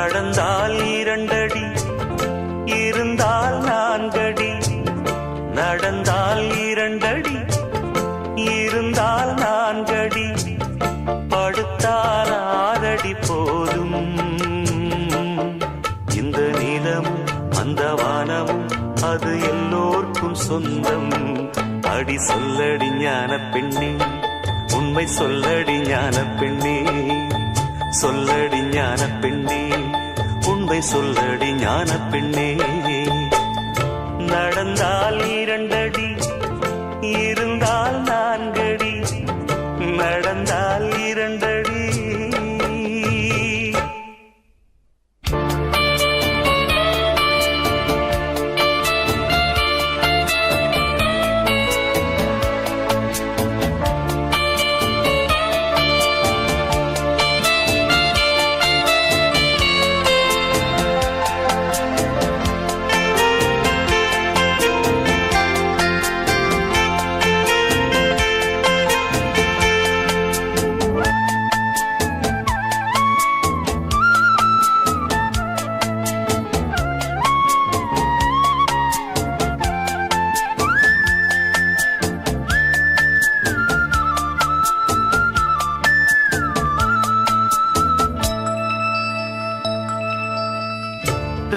நடந்தால் இரண்டடி, இருந்தால் நான்கடி. நடந்தால் இரண்டடி, இருந்தால் நான்கடி. படுத்தால் ஆறடி போதும். இந்த நிலமும் அந்த வானமும் அது எல்லோர்க்கும் சொந்தம். அடி சொல்லடி ஞான பெண்ணே, உண்மை சொல்லடி ஞான பெண்ணே. சொல்லடி ஞான பெண்ணே, உண்மை சொல்லடி ஞான பெண்ணே. நடந்தால் இரண்டடி, இருந்தால் நான்கடி. நடந்தால் இரண்டடி.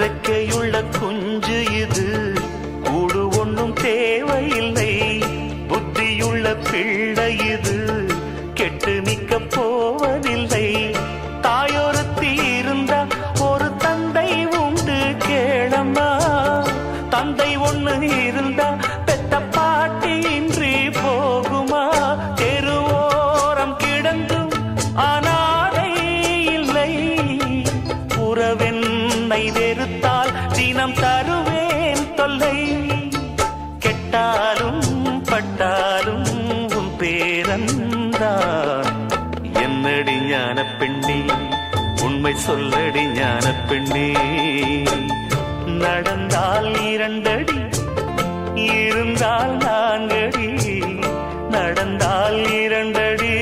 ரெக்கையுள்ள குஞ்சு இது, கூடு ஒன்றும் தேவையில்லை. புத்தியுள்ள பிள்ளை இது, கெட்டு நிற்க போவதில்லை. தாயொருத்தி இருந்தா ஒரு தந்தை உண்டு கேளம்மா. தந்தை ஒண்ணு இருந்தா பெத்த பாட்டி இன்றி போகுமா? தெருவோரம் கிடந்தும் அனாதை இல்லை. உறவென்னை வெறுத்தால் தினம் தருவேன் தொல்லை. கெட்டாலும் பட்டாலும் உன் பேரந்தான். என்னடி ஞான பெண்ணே, உண்மை சொல்லடி ஞான பெண்ணே. நடந்தால் இரண்டடி, இருந்தால் நான்கடி. நடந்தால் இரண்டடி.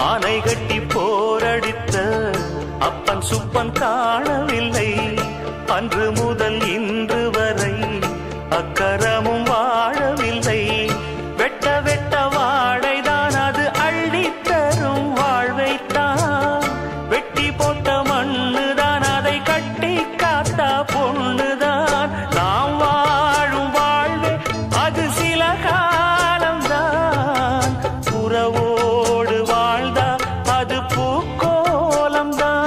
ஆனை கட்டி போரடித்த அப்பன் சுப்பன் காணவில்லை. அன்று முதல் இன்று வரை அக்கரமும் வாழவில்லை. வெட்ட வெட்ட வாழைதான் அது அள்ளித்தரும் வாழ்வைத்தான். வெட்டி போட்ட மண்ணுதான் அதை கட்டி காத்தா பொண்ணுதான். நாம் வாழும் வாழ்வே அது சில காலம்தான். உறவோடு வாழ்ந்தா அது பூக்கோலம்தான்.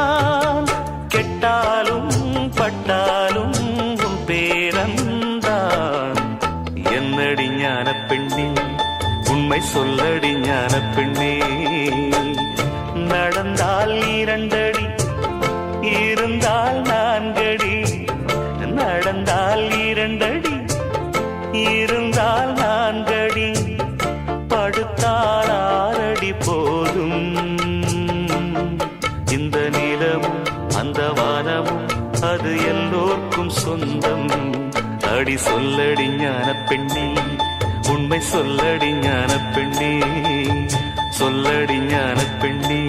கெட்டாலும் பட்டாலும் உன் பேரந்தான். என்னடி ஞான பெண்ணே, உண்மை சொல்லடி ஞான பெண்ணே. நடந்தால் இரண்டடி, இருந்தால் நான்கடி. நடந்தால் இரண்டடி, இருந்தால் நான்கடி. படுத்தால் ஆறடி போதும். இந்த நிலமும் அந்த வானமும் அது எல்லோர்க்கும் சொந்தம். அடி சொல்லடி ஞான பெண்ணே, உண்மை சொல்லடி ஞான பெண்ணே. சொல்லடி ஞான பெண்ணே,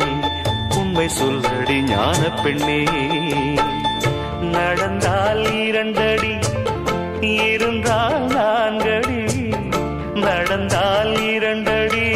உண்மை சொல்லடி ஞான பெண்ணே. நடந்தால் இரண்டடி, இருந்தால் நான்கடி. நடந்தால் இரண்டடி.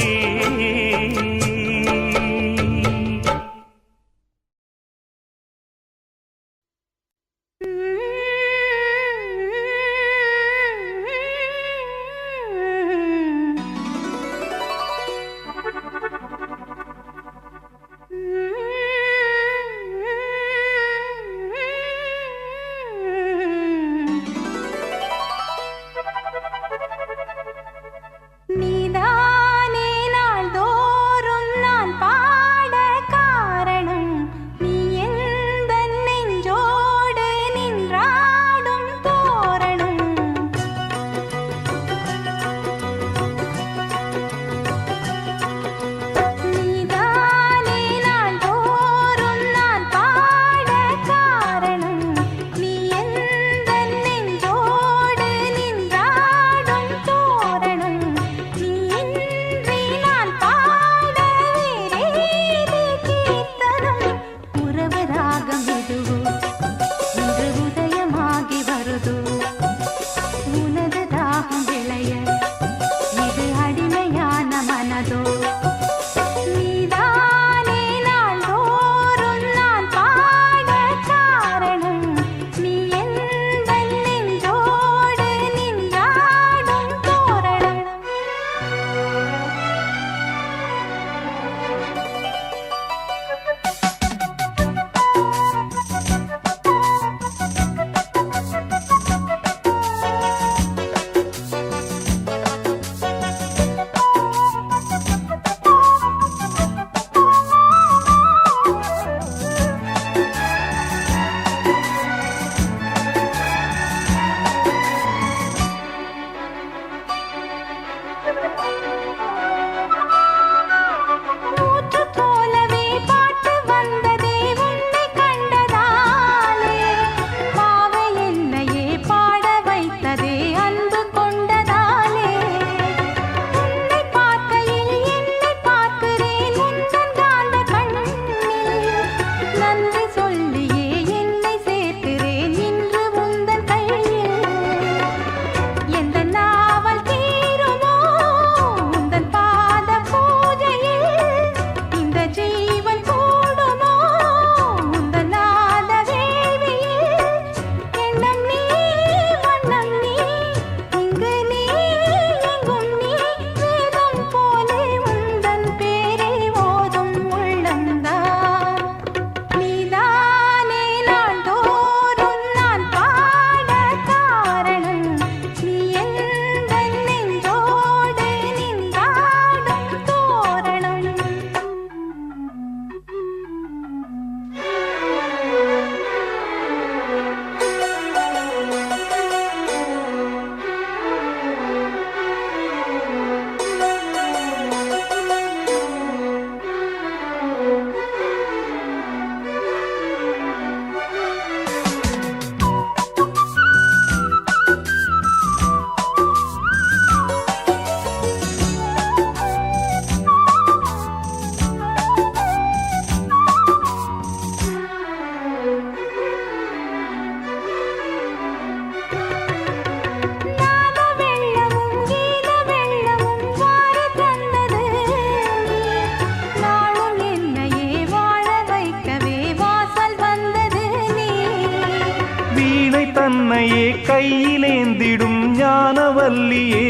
கையிலேந்திடும் ஞானவல்லியே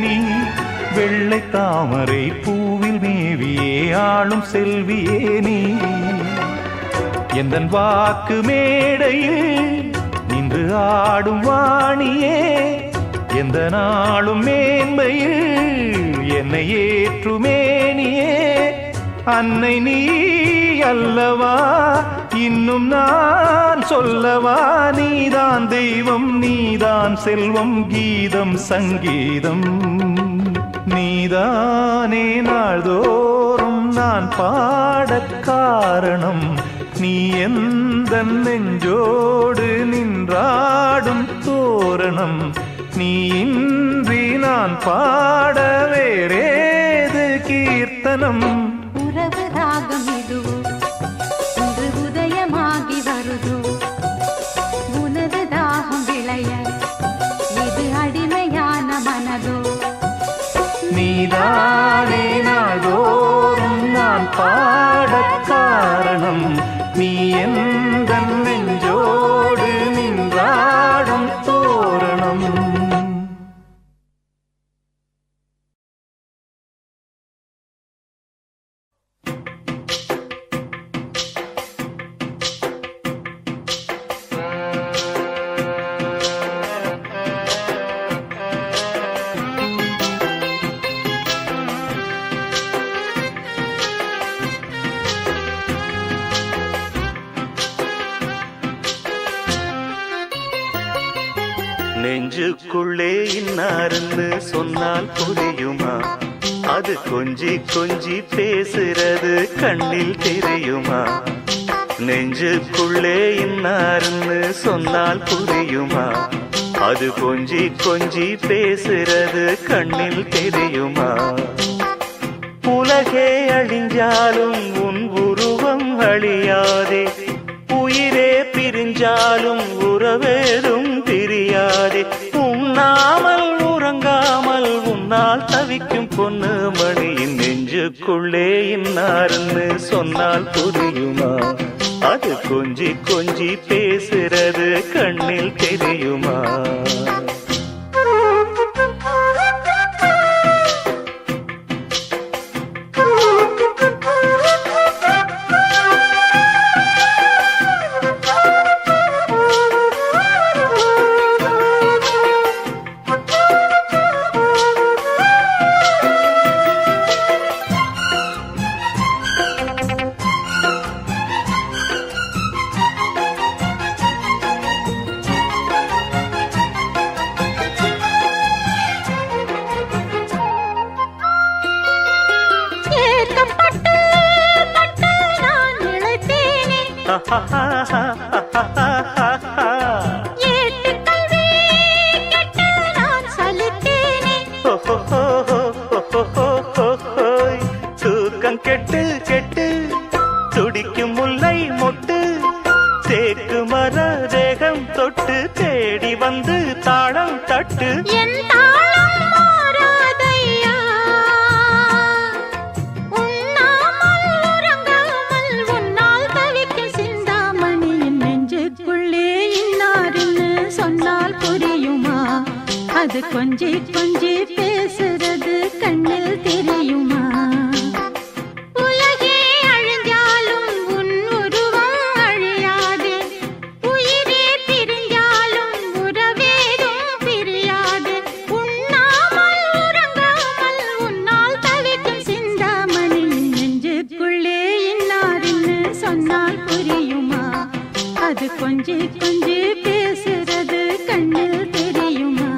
நீ வெள்ளை தாமரை பூவில் மேவியே ஆளும் செல்வியே நீ எந்தன் வாக்கு மேடையில் நின்று ஆடும் வாணியே எந்த நாளும் மேன்மையில் என்னை ஏற்றுமேனியே அன்னை நீ அல்லவா இன்னும் நான் சொல்லவா நீதான் தெய்வம் நீதான் செல்வம் கீதம் சங்கீதம் நீதானே நாள்தோறும் நான் பாடக் காரணம் நீ எந்த நெஞ்சோடு நின்றாடும் தோரணம் நீ இன்றி நான் பாட வேறேது கீர்த்தனம் உறவு ராகம் இதுவோ இன்று உதயமாகி வருதோ உனது தாகம் விளைய இது அடிமையான மனதோ நீதானே நாள்தோறும் நான் பாடக் காரணம் நீ எந்த நெஞ்சோடு நின்றாடும் தோரணம் நெஞ்சுக்குள்ளே இன்னாருன்னு சொன்னால் புரியுமா அது கொஞ்சி கொஞ்சி பேசுறது கண்ணில் தெரியுமா நெஞ்சுக்குள்ளே இன்னாருன்னு சொன்னால் புரியுமா அது கொஞ்சி கொஞ்சி பேசுறது கண்ணில் தெரியுமா உலகே அழிஞ்சாலும் உன் உருவம் அழியாதே உயிரே பிரிஞ்சாலும் உறவேதும் பிரியாதே உண்ணாமல் உறங்காமல் உன்னால் தவிக்கும் பொண்ணு மணியின் நெஞ்சுக்குள்ளே இன்னாருன்னு சொன்னால் புரியுமா அது கொஞ்சி கொஞ்சி பேசுறது கண்ணில் தெரியுமா தூக்கம் கெட்டு கெட்டு துடிக்கும் முல்லை மொட்டு தேக்கு மர தேகம் தொட்டு தேடி வந்து தாளம் தட்டு அது கொஞ்சி கொஞ்சி பேசுறது கண்ணில் தெரியுமா உலகே அழிஞ்சாலும் உன் உருவம் அழியாதே உயிரே பிரிஞ்சாலும் உறவேதும் பிரியாது உண்ணாமல் உறங்காமல் உன்னால் தவிக்கும் சிந்தாமணி நெஞ்சுக்குள்ளே இன்னாருன்னு சொன்னால் புரியுமா அது கொஞ்சி கொஞ்சி பேசுறது கண்ணில் தெரியுமா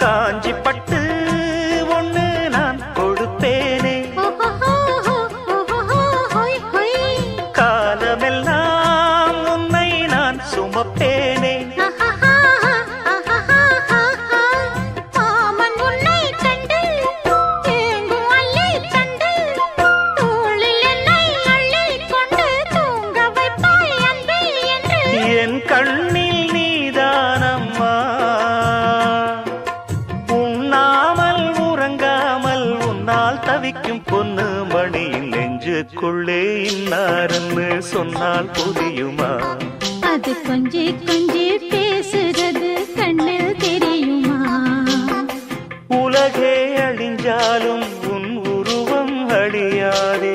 காஞ்சி பட்டு ஒண்ணு நான் கொடுப்பேனே நெஞ்சுக்குள்ளே இன்னாருன்னு சொன்னால் புரியுமா? அது கொஞ்சி கொஞ்சி பேசுறது கண்ணில் தெரியுமா? உலகே அழிஞ்சாலும் உன் உருவம் அழியாதே.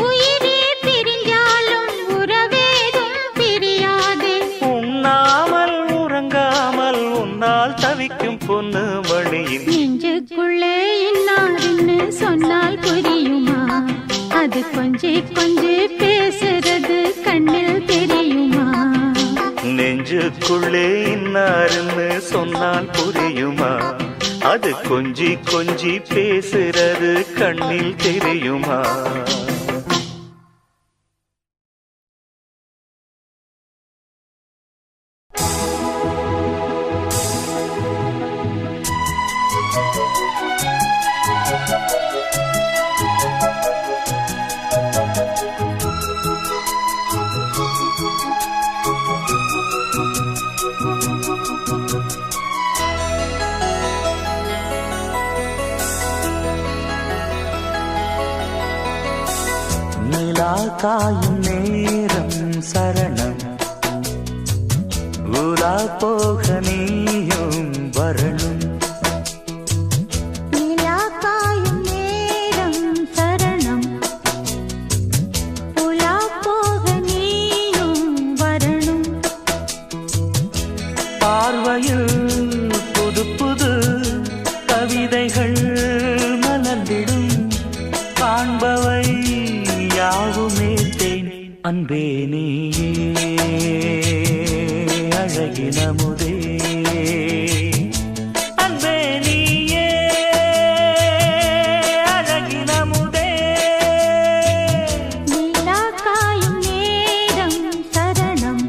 உயிரே பிரிஞ்சாலும் உறவேதும் பிரியாதே. உண்ணாமல் உறங்காமல் உன்னால் தவிக்கும் பொண்ணு மணியின் நெஞ்சுக்குள்ளே இன்னாருன்னு சொன்னால் புரியுமா? அது கொஞ்சி கொஞ்சி பேசுறது கண்ணில் தெரியுமா? நெஞ்சுக்குள்ளே இன்னாருன்னு சொன்னால் புரியுமா? அது கொஞ்சி கொஞ்சி பேசுறது கண்ணில் தெரியுமா? காயும் நேரம் சரணம் உலா போக நீயும் வரணும். நிலா காயும் நேரம் சரணம் உலா போக நீயும் வரணும். பார்வையில் புது புது கவிதைகள் மலர்ந்திடும். காண்பவை யாவுமே தேன் அன்பே நீயே அழகின முதே. அன்பே நீயே அழகின முதே. நிலா காயும் நேரம் சரணம்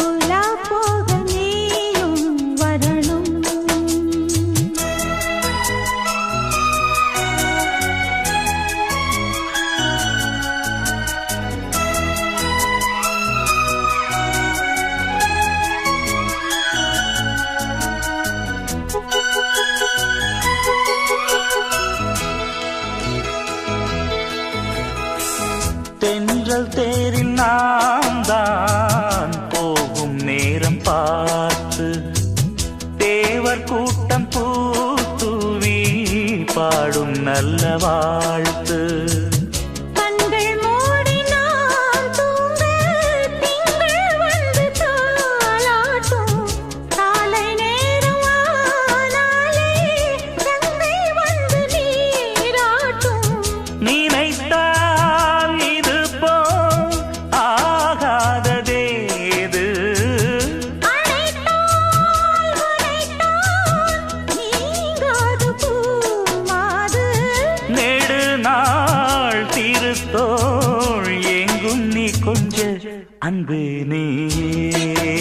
உலா போக நீயும் வரணும். தென்றல் தேரில் நாம் தான் போகும் நேரம் பார்த்து தேவர் கூட்டம் பூத்துவி பாடும் நல்ல வாழ்த்து. கண்கள் மூடி நாம் தூங்க திங்கள் வந்து தாலாட்டும். காலை நேரம் ஆனாலே கங்கை வந்து நீராட்டும். நினைத்தால் இது போல் ஆகாததேது. அழைத்தால் உரைத்தால் நீங்காது பூமாது. நெடு நாள் திருத்தோள் எங்கும் நீ கொஞ்ச அன்பு நீயே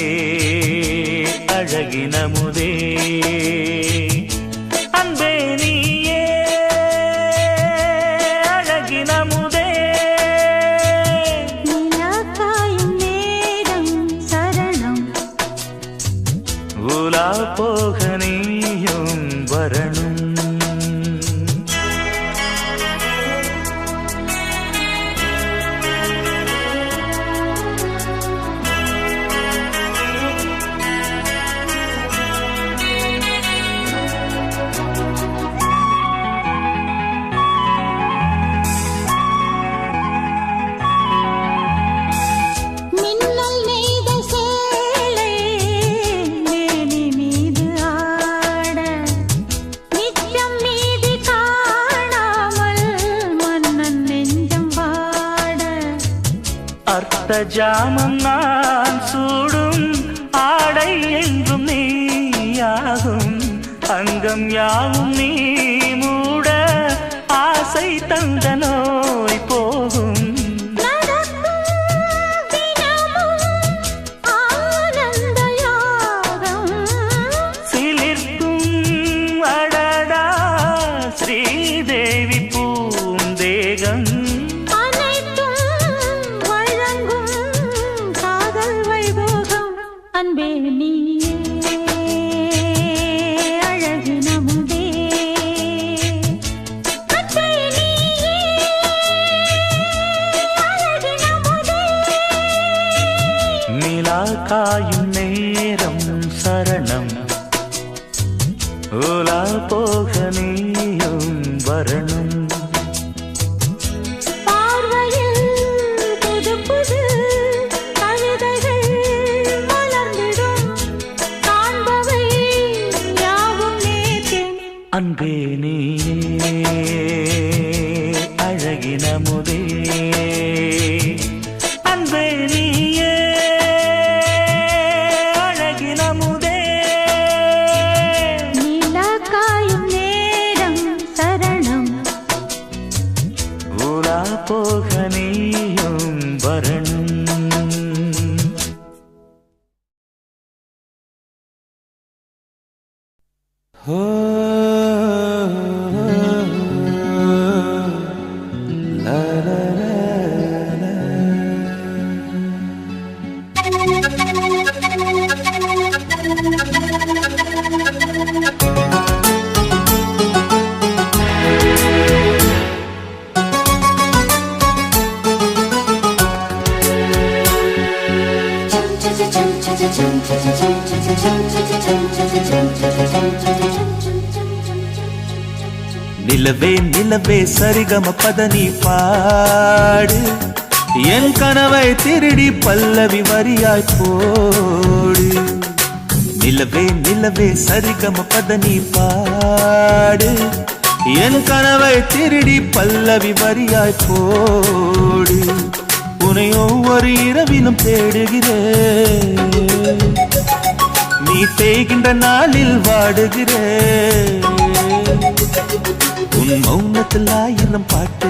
அழகின முதே. அன்பே நீயே அழகின முதே. நிலா காயும் நேரம் சரணம் உலா போக நீயும் வரணும். மின்னல் நெய்த சேலை மேனி மீது ஆட. நிச்சம் மீதி காணாமல் மன்னன் நெஞ்சம் வாட. அர்த்த ஜாமம் நான் சூடும் ஆடை என்றும் நீயாகும். அங்கம் யாவும் நீ மூட ஆசை தந்த நோய் போகும். நடக்கும் தினமும் ஆனந்த யாகம். சிலிர்க்கும் அடடா ஸ்ரீதேவி பூந்தேகம். அனைத்தும் வழங்கும் காதல் வைபோகம். அன்பே நீயே அழகின முதே. அன்பே நீயே உலா போக நீயும் வரணும். பார்வையில் புது புது கவிதைகள் மலர்ந்திடும். காண்பவை யாவும் நேற்றே. அன்பே நீயே அழகினமுதே, அன்பே நீயே அழகினமுதே. நிலா காயும் நேரம் சரணம். உலா போக நீயும் வரணும். நிலவே நிலவே சரிகம பதனி பாடு, என் கனவை திருடி பல்லவி வரியாய் போடு. நிலவே நிலவே சரிகம பதனி பாடு, என் கனவை திருடி பல்லவி வரியாய் போடு. உன்னை ஒவ்வொரு இரவிலும் தேடுகிறேன், நீ தேய்கின்ற நாளில் வாடுகிறேன். உன் மௌனத்தில் ஆயிரம் பாட்டு,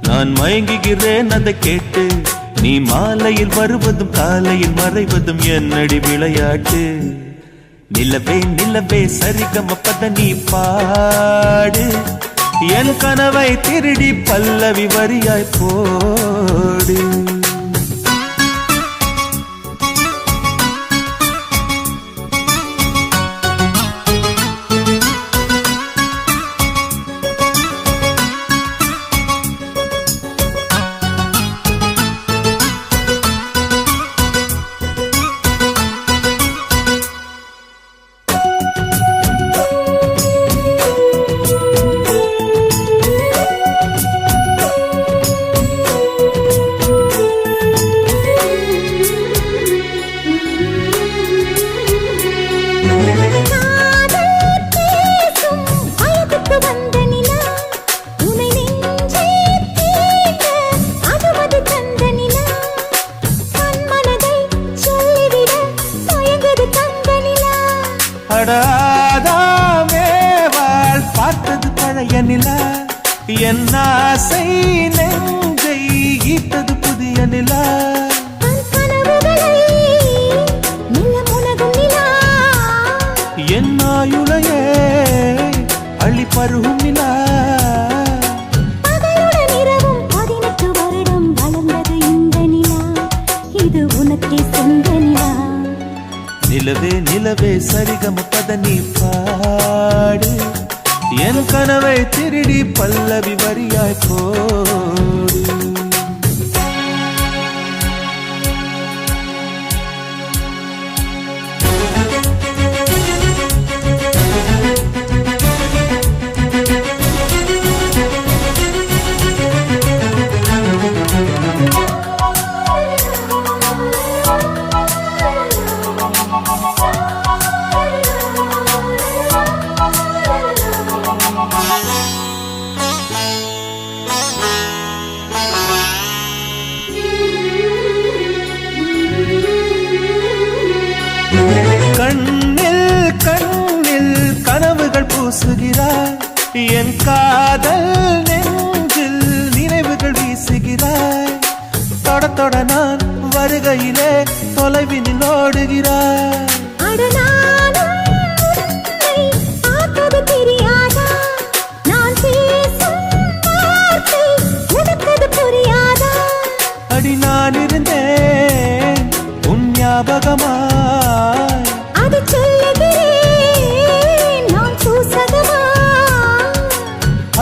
நான் மயங்குகிறேன் அதை கேட்டு. நீ மாலையில் வருவதும் காலையில் மறைவதும் என்னடி விளையாட்டு. நிலவே நிலவே சரிகம பதனி பாடு, என் கனவை திருடி பல்லவி வரியாய் போடு. பார்த்தது பழைய நிலா, என் ஆசை நெஞ்சை ஈட்டது புதிய நிலா. என் ஆயுளையே அள்ளி பருகும் நிலா. நிலவே நிலவே சரிகம பதனி பாடு, என் கனவை திருடி பல்லவி வரியாய் போடு. கண்ணில் கண்ணில் கனவுகள் பூசுகிறாய், என் காதல் நெஞ்சில் நினைவுகள் வீசுகிறாய். தொட தொட நான் வருகையிலே தொலைவினில் ஓடுகிறாய். அடி நான் இருந்தேன் உன் ஞாபகமாய்,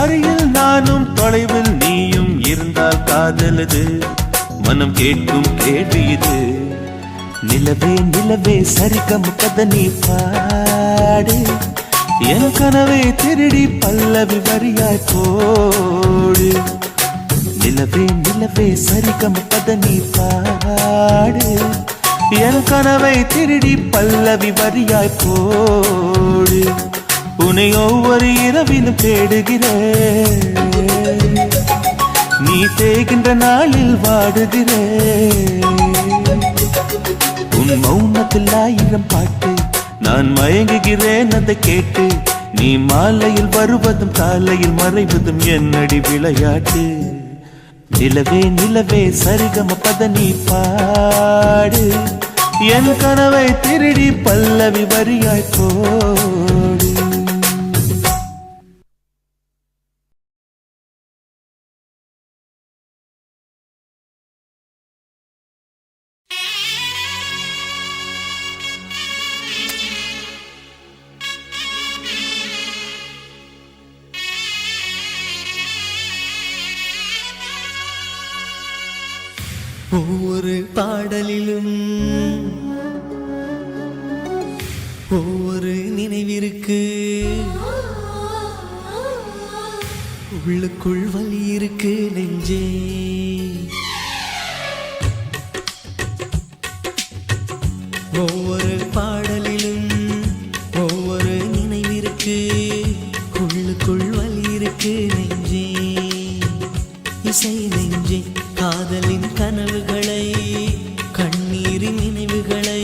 அருகில் நானும் தொலைவில் நீயும் இருந்தால் காதலது மனம் கேட்கும் கேள்வி இது. நிலவே நிலவே சரிகம பதனி பாடு, என் கனவை திருடி பல்லவி வரியாய் போடு. நிலவே நிலவே சரிகம பத நீ பாடு. என் கனவை திருடி பல்லவி வரியாய் போடு. உன்னை ஒவ்வொரு இரவிலும் தேடுகிறேன். நீ தேகின்ற நாளில் வாடுகிறேன். உன் மௌனத்தில் 1000 பாட்டு நான் மயங்குகிறேன் அதை கேட்டு. நீ மாலையில் வருவதும் காலையில் மறைவதும் என்னடி விளையாட்டு. நிலவே நிலவே சரிகம பத நீ பாடு. என் கனவை திருடி பல்லவி வரியாய் போடு. ஒவ்வொரு பாடலிலும் ஒவ்வொரு நினைவிருக்கு. உள்ளுக்குள் வலி இருக்கு நெஞ்சே. ஒவ்வொரு பாடலிலும் ஒவ்வொரு நினைவிருக்கு. உள்ளுக்குள் வலி இருக்கு நெஞ்சே. இசை நெஞ்சே காதலின் கனவுகளை கண்ணீரின் நினைவுகளை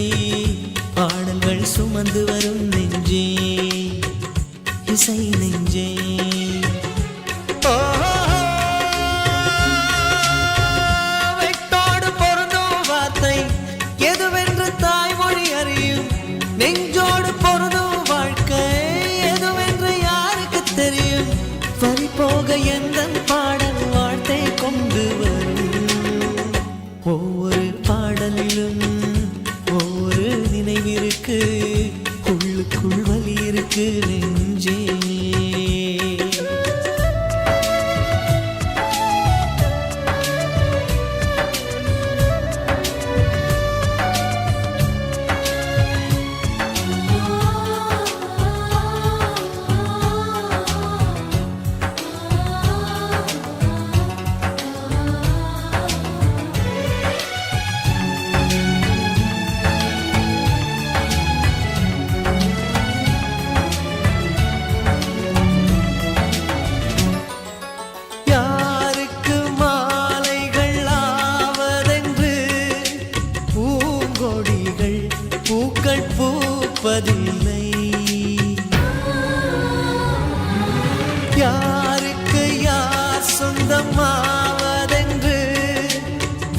பாடல்கள் சுமந்து வரும் நெஞ்சே. இசை நெஞ்சே வெட்டோடு பொருந்தும் வார்த்தை எதுவென்று தாய்மொழி அறியும். நெஞ்சோடு பொருந்தும் வாழ்க்கை எதுவென்று யாருக்கு தெரியும். பறி போக எந்த பாடல் வாழ்த்தை கொண்டு வரும். ஒவ்வொரு பாடலிலும் ஒவ்வொரு நினைவிருக்கு. உள்ளுக்குள் வலி இருக்கு நெஞ்சே. பூப்பதில்லை யாருக்கு யார் சொந்தமாவதென்று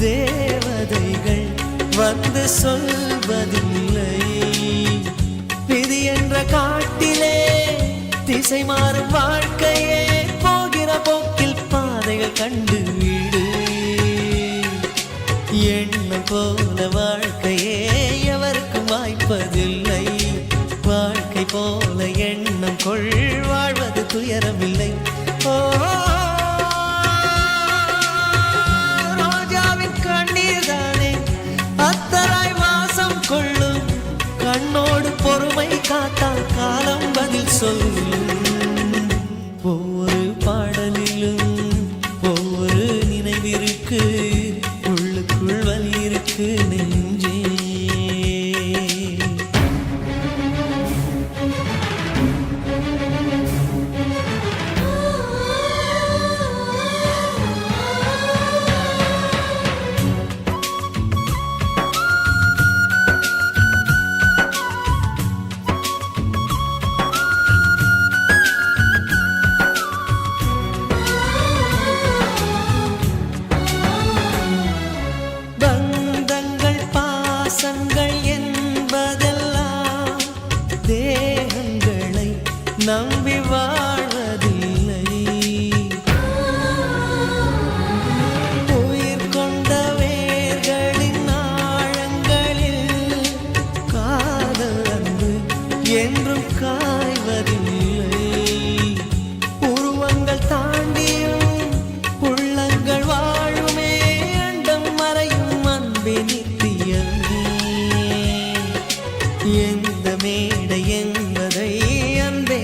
தேவதைகள் வந்து சொல்வதில்லை. விதி என்ற காட்டிலே திசை மாறும் வாழ்க்கையே போகிற போக்கில் பாதைகள் கண்டு வீடு. எண்ணம் போல வாழ்க்கையே எவருக்கும் வாய்ப்பதில்லை. வாழ்க்கை போல எண்ணம் கொள் வாழ்வது துயரமில்லை. ஓ ரோஜாவின் கண்ணீர் தானே அத்தராய் வாசம் கொள்ளும். கண்ணோடு பொறுமை காத்தால் காலம் பதில் சொல்லும். ஒவ்வொரு பாடலிலும் ஒவ்வொரு நினைவிற்கு. உள்ளுக்குள் வலி இருக்கு நெஞ்சே. நம்பி வாழ்வதில்லை. உயிர் கொண்ட வேர்களின் ஆழங்களில் காதல் அன்பு என்றும் காய்வதில்லை. உருவங்கள் தாண்டியும் உள்ளங்கள் வாழுமே அண்டம் மறையும் அன்பே நித்தியமே. எந்த மேடை என்பதை அன்பே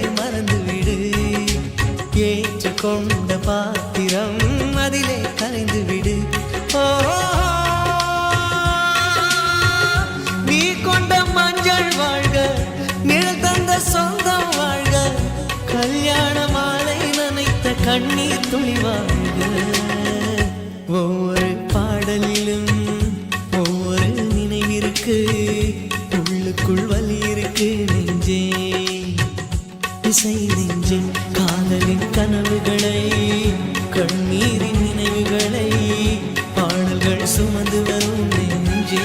கல்யாண மாலை நனைத்த கண்ணீர் துளிவாழ்க. ஒவ்வொரு பாடலிலும் ஒவ்வொரு நினைவிற்கு, உள்ளுக்குள் வலி இருக்கு நெஞ்சே, இசை நெஞ்சே. காதலின் கனவுகளை, கண்ணீரின் நினைவுகளை, பாடல்கள் சுமந்து வரும் நெஞ்சே.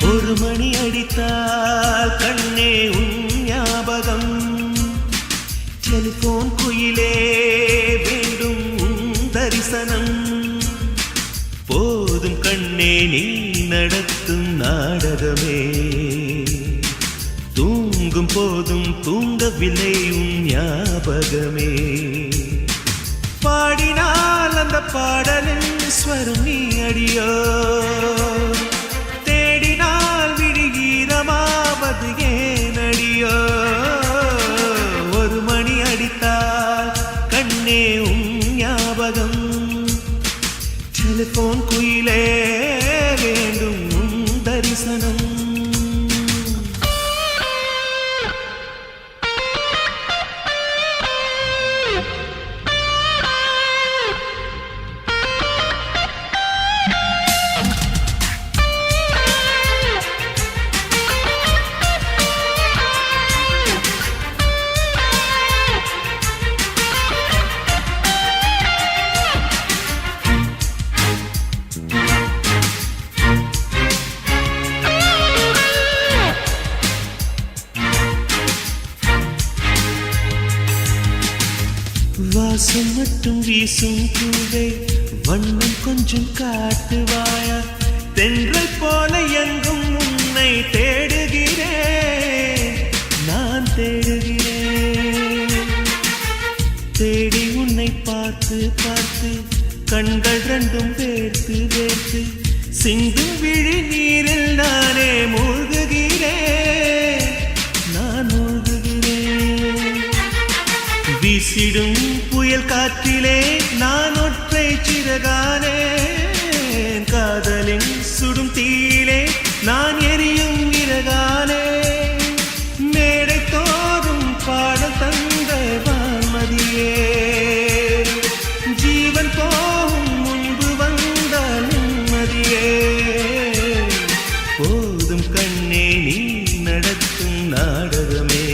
ஒரு மணி அடித்தால் கண்ணே உன் ஞாபகம், டெலிபோன் குயிலே வேண்டும் உன் தரிசனம். போதும் கண்ணே நீ நடத்தும் நாடகமே, தூங்கும் போதும் தூங்கவில்லை உன் ஞாபகமே. பாடினால் அந்த பாடலின் ஸ்வரம் நீ அடியோ, தேடினால் விழிகீரமாவது ஏனடியோ. ஒரு மணி அடித்தால் கண்ணே உன் ஞாபகம், டெலிபோன் குயிலே வேண்டும் உன் தரிசனம். வாசம் மட்டும் வீசும் பூவே, வண்ணம் கொஞ்சம் காட்டுவாயா. தென்றல் போல எங்கும் உன்னை தேடுகிறேன், நான் தேடுகிறேன். தேடி உன்னை பார்த்து பார்த்து கண்கள் ரெண்டும் வேர்த்து வேர்த்து, சிந்தும் விழி நீரில் நானே மூழ்குகிறேன், நான் மூழ்குகிறேன். வீசிடும் புயல் காற்றிலே நான் ஒற்றை சிறகானே, காதலின் சுடும் தீயிலே நான் எரியும் விறகானே. மேடை தோறும் பாடல் தந்த வான்மதியே, ஜீவன் போகும் முன்பு வந்த நிம்மதியே. போதும் கண்ணே நீ நடத்தும் நாடகமே,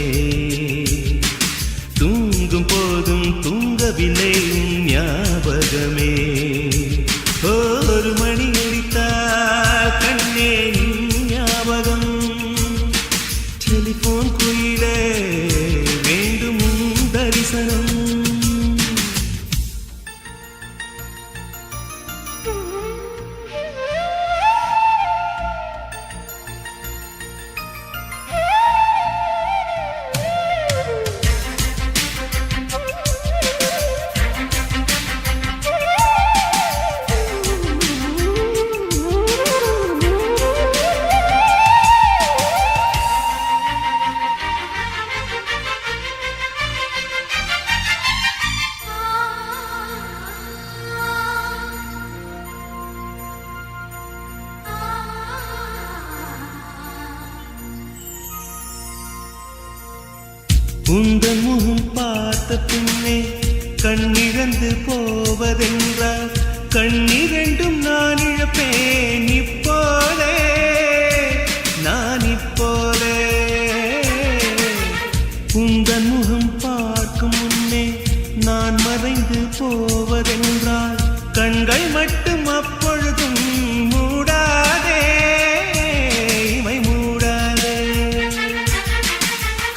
தூங்கும் போதும் தூங்கவில்லை உன் ஞாபகமே. ஒரு மணி அடித்தால் கண்ணே நின் ஞாபகம், டெலிபோன் குயிலே வேண்டும் உன் தரிசனம். உந்தன் முகம் பார்த்த பின்னே கண்ணிழந்து போவதென்றால், கண்ணிரண்டும் நான் இழப்பேன் இப்போதே, நான் இப்போதே. உந்தன் முகம் பார்க்கும் முன்னே நான் மறைந்து போவதென்றால், கண்கள் மட்டும் அப்பொழுதும் மூடாதே, இமை மூடாதே.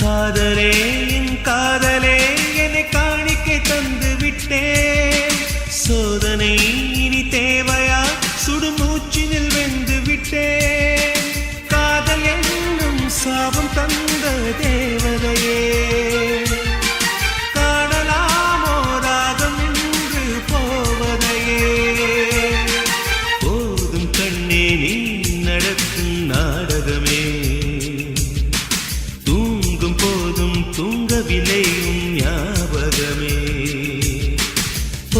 காதலே காதலே என்னை காணிக்கை தந்து விட்டேன், சோதனை இனி தேவையா சுடுமூச்சினில் வெந்து விட்டேன் காதல் என்னும் சாபம் தந்த தேவதையே காணலாமோ ராகம் நின்று போவதையே போதும் கண்ணே நீ நடக்கும் நாடகமே தூங்கும் போதும் தூங்கவில்லையும் ஞாபகமே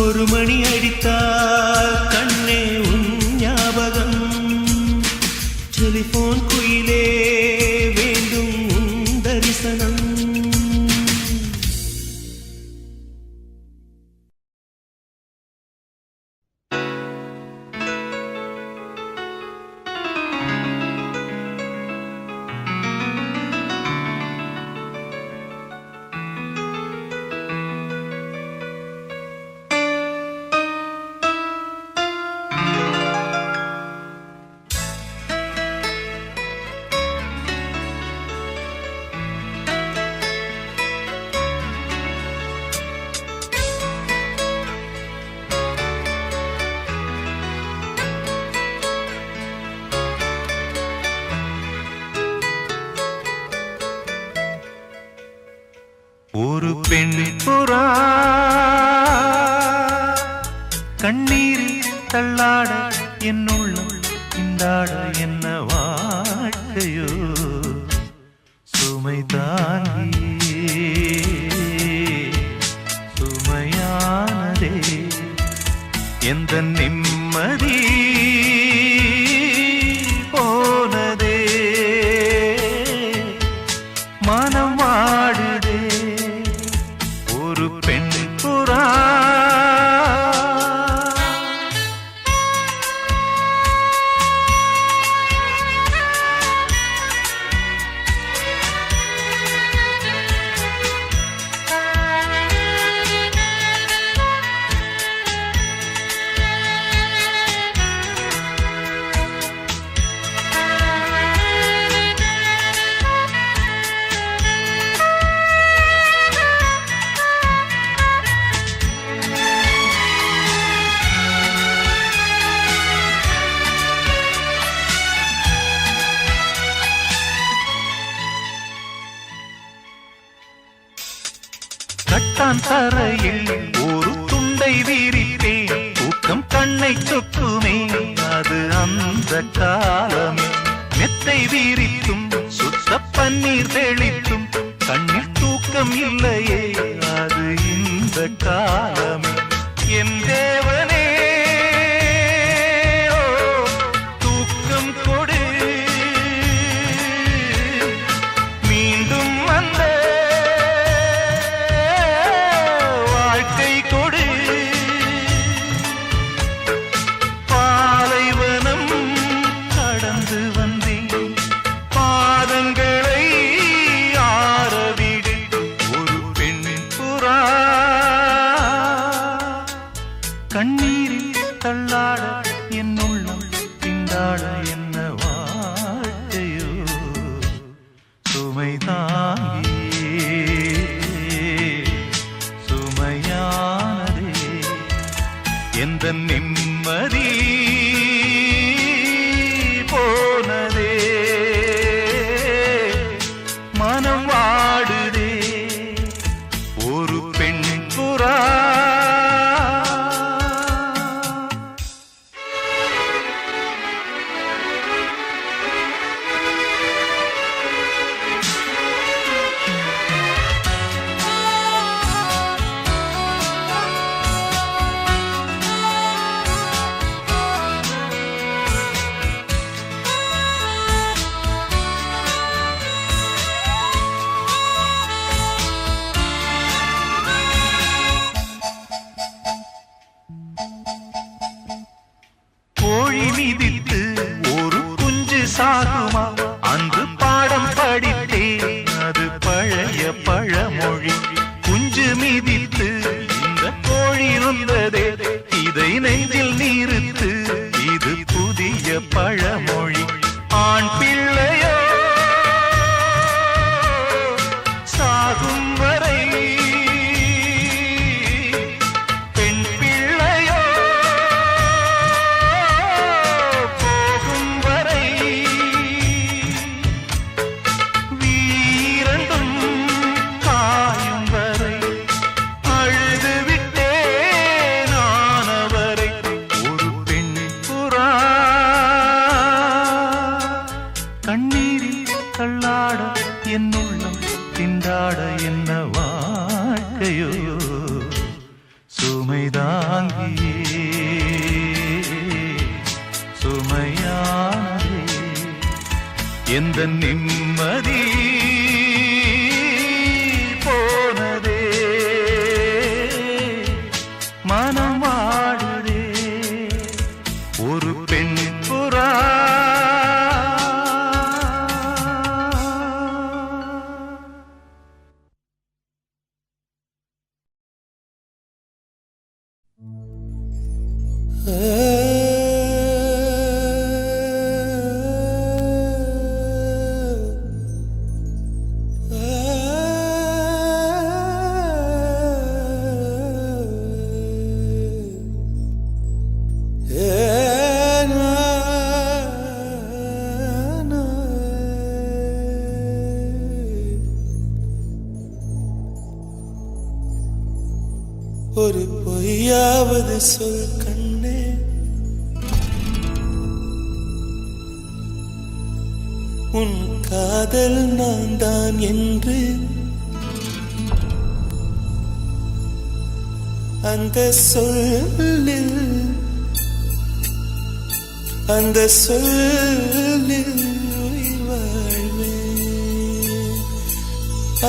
ஒரு மணி அடித்தால் கண்ணே உன் ஞாபகம் டெலிபோன் குயிலே வேண்டும் உன் தரிசனம் ஒரு பெண் புறா கண்ணீரில் தள்ளாட என்னுள்ளம் இந்தாட என்ன வாழ்க்கையோ சுமை தாங்கி சுமையானதே எந்த நிம்மதி போனதே மனம் வாடுதே ஒரு பெண் புறா கட்டான் தரையில் ஒரு துண்டை விரித்தேன் தூக்கம் கண்ணை சொக்குமே அது அந்த காலமே மெத்தை விரித்தும் சுத்த பன்னீர் தெளித்தும் கண்ணில் தூக்கம் இல்லையே அது இந்த காலமே என் தேவனே ஓ, தூக்கம் கொடு மீண்டும் வந்த கண்ணீரில் தள்ளாட என்னுள்ளம் திண்டாட என்ன வாழ்க்கையோ சுமை தாங்கி சுமையானதே எந்த நிம்மதி போனதே மனம் வாடுதே ஒரு பெண் புறா கோழி மிதித்து ஒரு குஞ்சு சாகுமா அன்று பாடம் படித்தேன் அது பழைய பழமொழி குஞ்சு மிதித்து இந்த கோழி இருந்ததே இதை நெஞ்சில் நிறுத்து இது புதிய பழமொழி ஆண் பிள்ளையோ சாகும் வரை பெண் பிள்ளையோ என் உள்ளம் திண்டாட என்ன வாழ்க்கையோ சுமைதாங்கியே சுமையானே எந்த நிம்மதி போனதே மனம் வாடுதே ஒரு பெண் புறா ஒரு பொய்யாவது சொல் கண்ணே உன் காதல் நான் தான் என்று அந்த சொல்லில் உயிர் வாழ்வேன்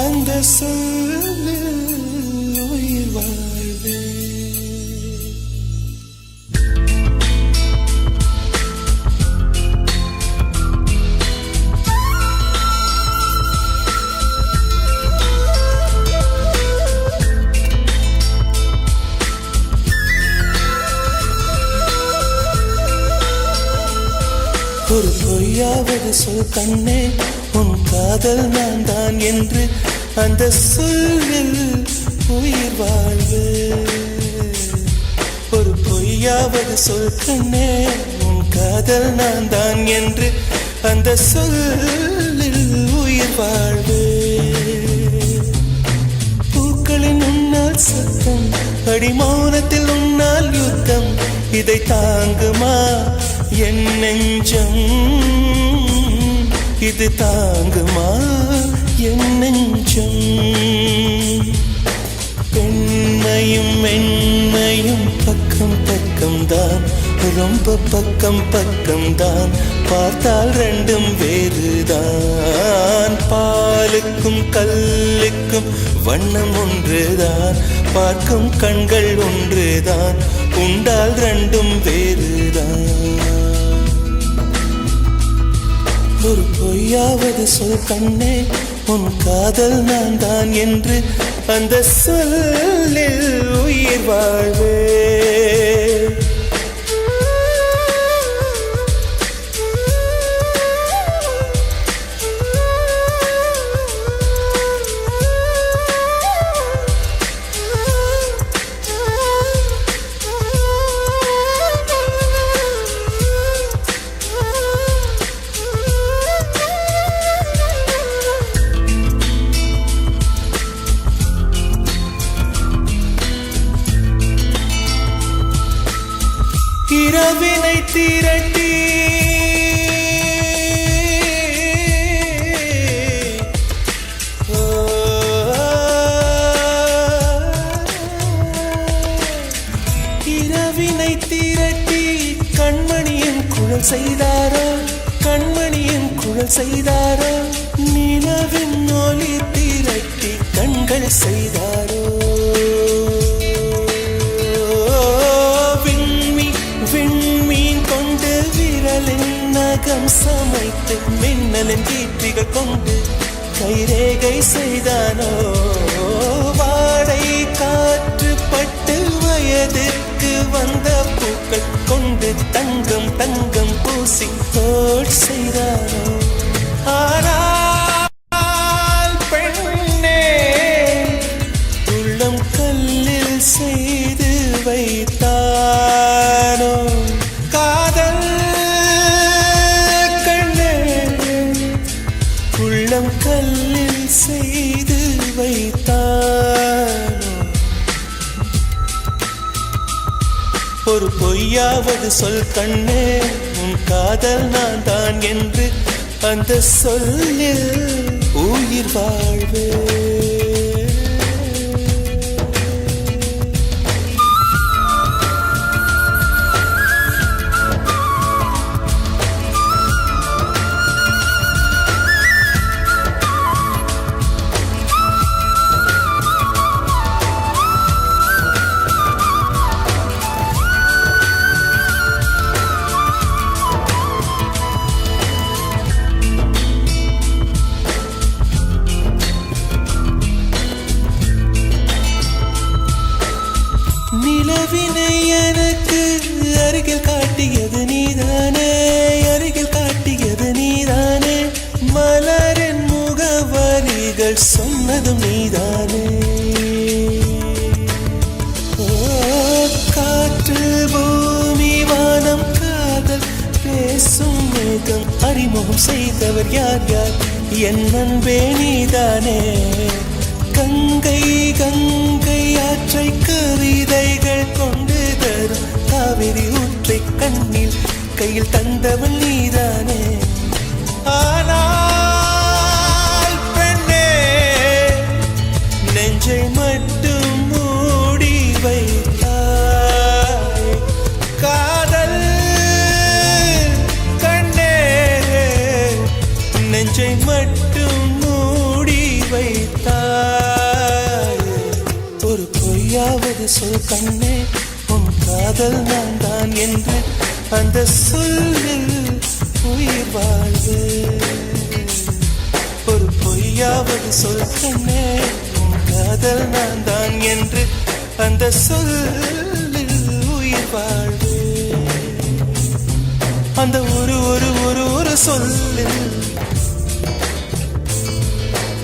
அந்த சொல்லில் உயிர் வாழ்வேன் ஒரு பொய்யாவது சொல் கண்ணே உன் காதல் நான் தான் என்று அந்த சொல்லில் உயிர் வாழ்வு ஒரு பொய்யாவது சொல் கண்ணே உன் காதல் நான் தான் என்று அந்த சொல்லில் உயிர் வாழ்வு பூக்களின் உன்னால் சத்தம் அடிமௌனத்தில் உன்னால் யுத்தம் இதை தாங்குமா என் நெஞ்சம் இது தாங்குமா என் நெஞ்சம் பெண்மையும் மென்மையும் பக்கம் பக்கம்தான் ரொம்ப பக்கம் பக்கம்தான் பார்த்தால் ரெண்டும் வேறுதான் பாலுக்கும் கல்லுக்கும் வண்ணம் ஒன்றுதான் பார்க்கும் கண்கள் ஒன்றுதான் உண்டால் ரெண்டும் வேறுதான் ஒரு பொய்யாவது சொல் கண்ணே உன் காதல் நான் தான் என்று அந்த சொல்லில் உயிர் வாழ்வே இரவினை திரட்டி இரவினை திரட்டி கண்மணியின் குழல் செய்தாரோ கண்மணியின் குழல் செய்தாரோ நிலவின் ஒளி திரட்டி கண்கள் செய்தாரோ நகம் சமைத்து மின்னலின் கீற்றிகள் கொண்டு கைரேகை செய்தானோ வாடை காற்று பட்டு வயதிற்கு வந்த பூக்கள் கொண்டு தங்கம் தங்கம் பூசி தோட் செய்தானோ ஆனால் பெண்ணே உள்ளம் கல்லில் செய்து வைத்தானோ காதல் உள்ளம் கல்லில் செய்து வைத்தானோ ஒரு பொய்யாவது சொல் கண்ணே உன் காதல் நான் தான் என்று அந்த சொல்லில் உயிர் வாழ்வே. நிலவினை எனக்கு அருகில் காட்டியது நீதானே, அருகில் காட்டியது நீதானே. மலரின் முகவரிகள் சொன்னதும் நீதானே. ஓ, காற்று பூமி வானம் காதல் பேசும் மேகம் அறிமுகம் செய்தவர் யார் யார்? என் அன்பே நீதானே. கங்கை கங்கை ஆற்றை கவிதைகள் கொண்டு தரும் காவிரி ஊற்றை கண்ணில் கையில் தந்தவன் நீதானே. ஆனால் பெண்ணே நெஞ்சை மட்டும் மூடி வைத்தாய். காதல் கண்ணே நெஞ்சை மட்டும் மூடி வைத்தாய். ஒரு பொய்யாவது சொல் கண்ணே, உன் காதல் நான் தான் என்று அந்த சொல்லில் உயிர் வாழ்வு. ஒரு பொய்யாவது சொல் கண்ணே, உன் காதல் நான் தான் என்று அந்த சொல்லில் உயிர் வாழ்வு. அந்த ஒரு ஒரு ஒரு ஒரு சொல்லில்,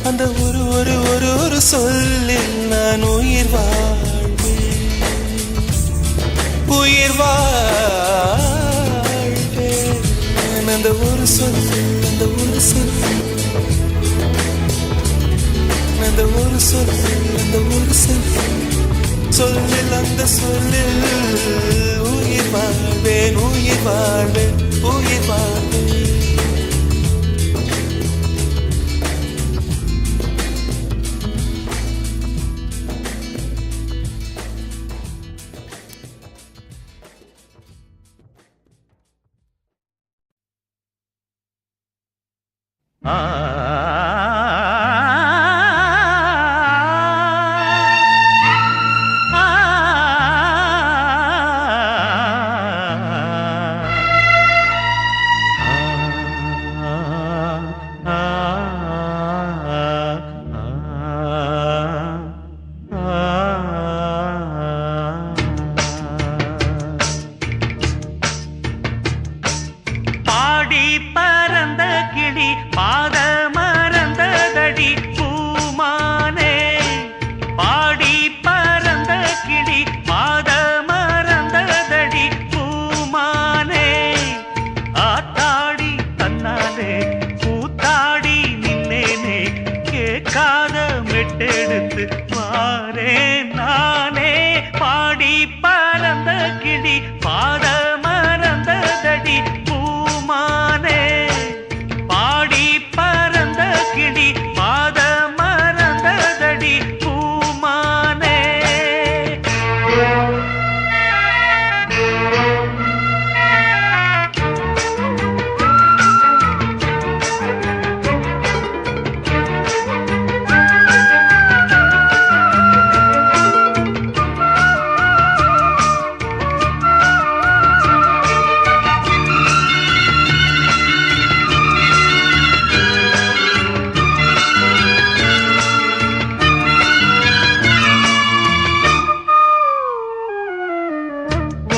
அந்த ஒரு ஒரு ஒரு ஒரு சொல்லில் நான் உயிர் வாழ்வேன், உயிர் வாழ்வேன். அந்த ஒரு சொல், அந்த ஒரு சொல், அந்த ஒரு சொல், அந்த ஒரு சொல் சொல்லில், அந்த சொல்லில் உயிர் வாழ்வேன், உயிர் வாழ்வேன், உயிர் வாழ்வேன்.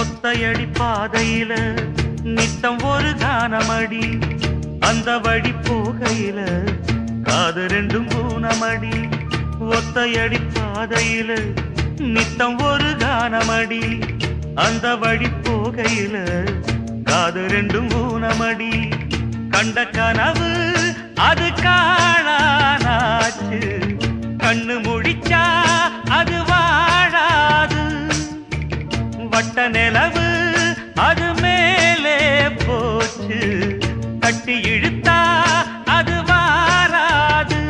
ஒத்தையடி பாதையில நித்தம் ஒரு கானமடி, அந்த வழி போகையில காது ரெண்டும் ஊனமடி. ஒத்தையடி பாதையில நித்தம் ஒரு கானமடி, அந்த வழி போகையில காது ரெண்டும் ஊனமடி. கண்ட கனவு அது காணானாச்சு, கண்ணு முடிச்சா அது வாழாது. வட்ட நிலவு அது மேலே போச்சு, கட்டி இழுத்தா அது வாராது.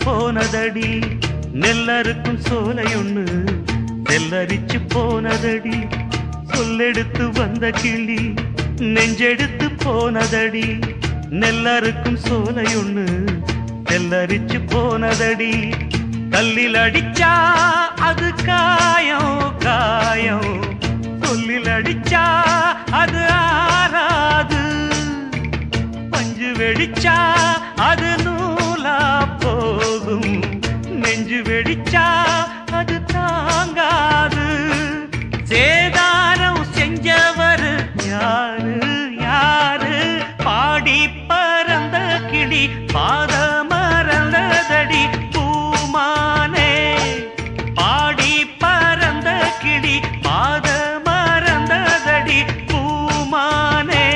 போனதடி நெல்லறுக்கும் சோலையொன்னு நெல்லரிச்சு போனதடி சொல்லெடுத்து வந்த கிளி நெஞ்செடுத்து போனதடி நெல்லறுக்கும் சோலையொன்னு நெல்லரிச்சு போனதடி கல்லில் அடிச்சா அது காயம் காயம் சொல்லில் அடிச்சா அது ஆறாது பஞ்சு வெடிச்சா அது நூலா போகும் நெஞ்சு வெடிச்சா அது தாங்காது சேதாரம் செஞ்சவர் யாரு யாரு பாடி பறந்த கிளி பாத மறந்ததடி பூமானே பாடி பறந்த கிளி பாத மறந்ததடி பூமானே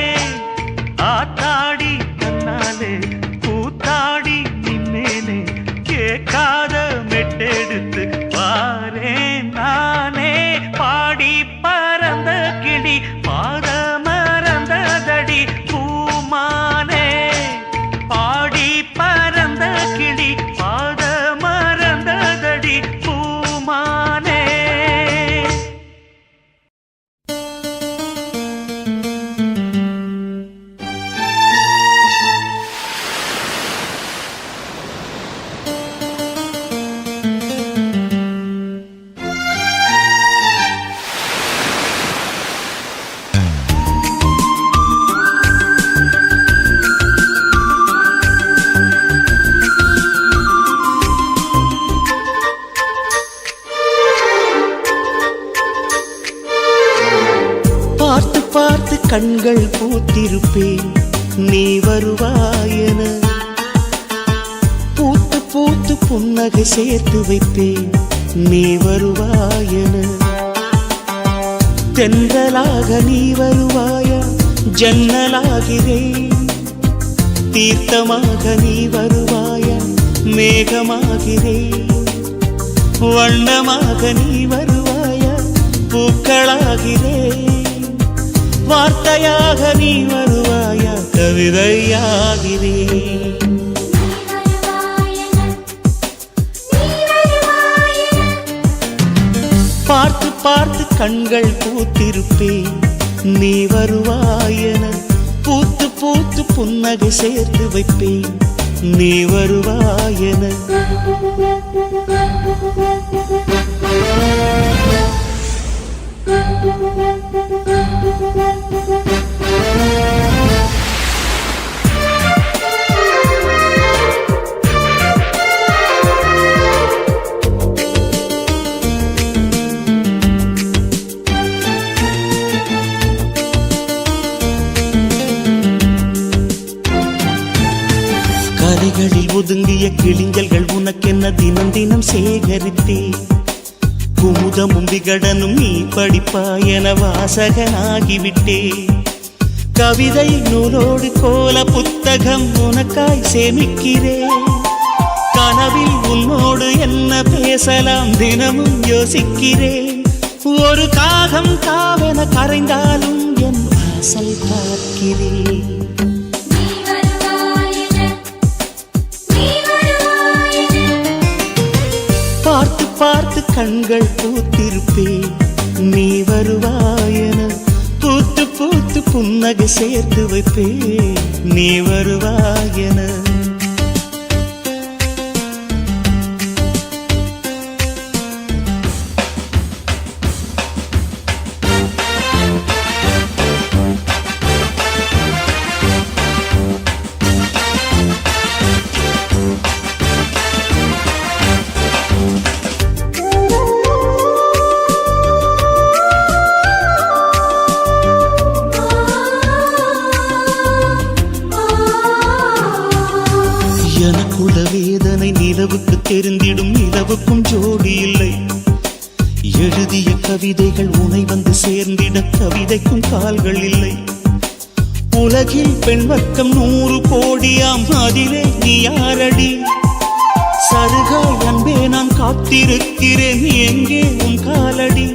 ஆத்தாடி கண்ணாலே கூத்தாடி நின்னேனே கேட்காத மெட்டெடுத்து பாரேன் நானே பாடி பறந்த கிளி பாத மறந்ததடி பூமானே பாடி பறந்த கிளி பாத மறந்ததடி பூமானே. பார்த்து பார்த்து கண்கள் பூத்திருப்பேன் நீ வருவாயென பூத்து பூத்து புன்னகை சேர்த்து வைப்பேன் நீ வருவாயென தென்றலாக நீ வருவாயா ஜன்னலாகிறேன் தீர்த்தமாக நீ வருவாயா மேகமாகிறேன் வண்ணமாக நீ வருவாயா பூக்களாகிறேன் வார்த்தையாக நீ வருவாயா கவிதையாகிறேன் பார்த்து பார்த்து கண்கள் பூத்திருப்பேன் நீ வருவாயென பூத்து பூத்து புன்னகை சேர்த்து வைப்பேன் நீ வருவாயென கரைகளில் ஒதுங்கிய கிளிஞ்சல்கள் உனக்கென்ன தினம் தினம் சேகரித்தே குமுதமும் விகடனும் நீ படிப்பாய் என வாசகனாகிவிட்டே கவிதை நூலோடு கோல புத்தகம் உனக்காய் சேமிக்கிறேன் கனவில் உன்னோடு என்ன பேசலாம் தினமும் யோசிக்கிறேன் ஒரு காகம் காவென கரைந்தாலும் என் வாசல் பார்க்கிறேன் பார்த்து பார்த்து கண்கள் பூத்திருப்பேன் நீ வருவாயென பூத்து பூத்து புன்னகை சேர்த்து வைப்பேன் நீ வருவாயென எனக்குள்ள வேதனை நிலவுக்கு தெரிந்திடும் நிலவுக்கும் ஜோடி இல்லை எழுதிய கவிதைகள் உனை வந்து சேர்ந்திட கவிதைக்கும் கால்கள் இல்லை உலகில் பெண் வர்க்கம் 100 கோடியாம் அதிலே நீ யாரடி சருகாய் அன்பே நான் காத்திருக்கிறேன் எங்கே உன் காலடி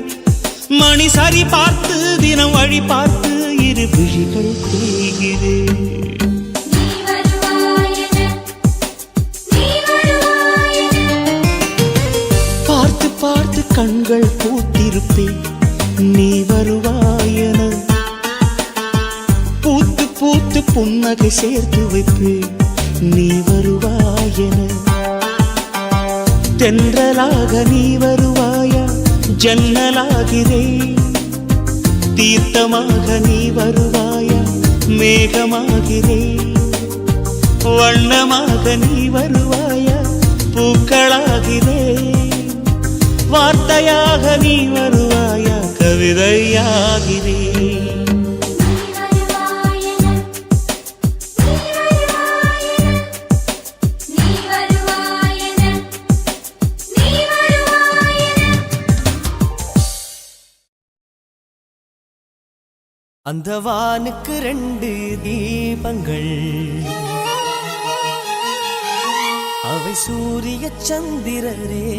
மணி சரி பார்த்து தினம் வழி பார்த்து இரு விழிகள் தேய்கிறேன் இருப்பேன் நீ வருவாயென. பூத்து பூத்து புன்னகை சேர்த்து வைப்பேன் நீ வருவாயென. தென்றலாக நீ வருவாயா ஜன்னலாகிறேன். தீர்த்தமாக நீ வருவாயா மேகமாகிறேன். வண்ணமாக நீ வருவாயா பூக்களாகிறேன். வார்த்தையாக நீ வருவாயா கவிதையாகிறேன். அந்த வானுக்கு 2 தீபங்கள், அவை சூரிய சந்திரரே.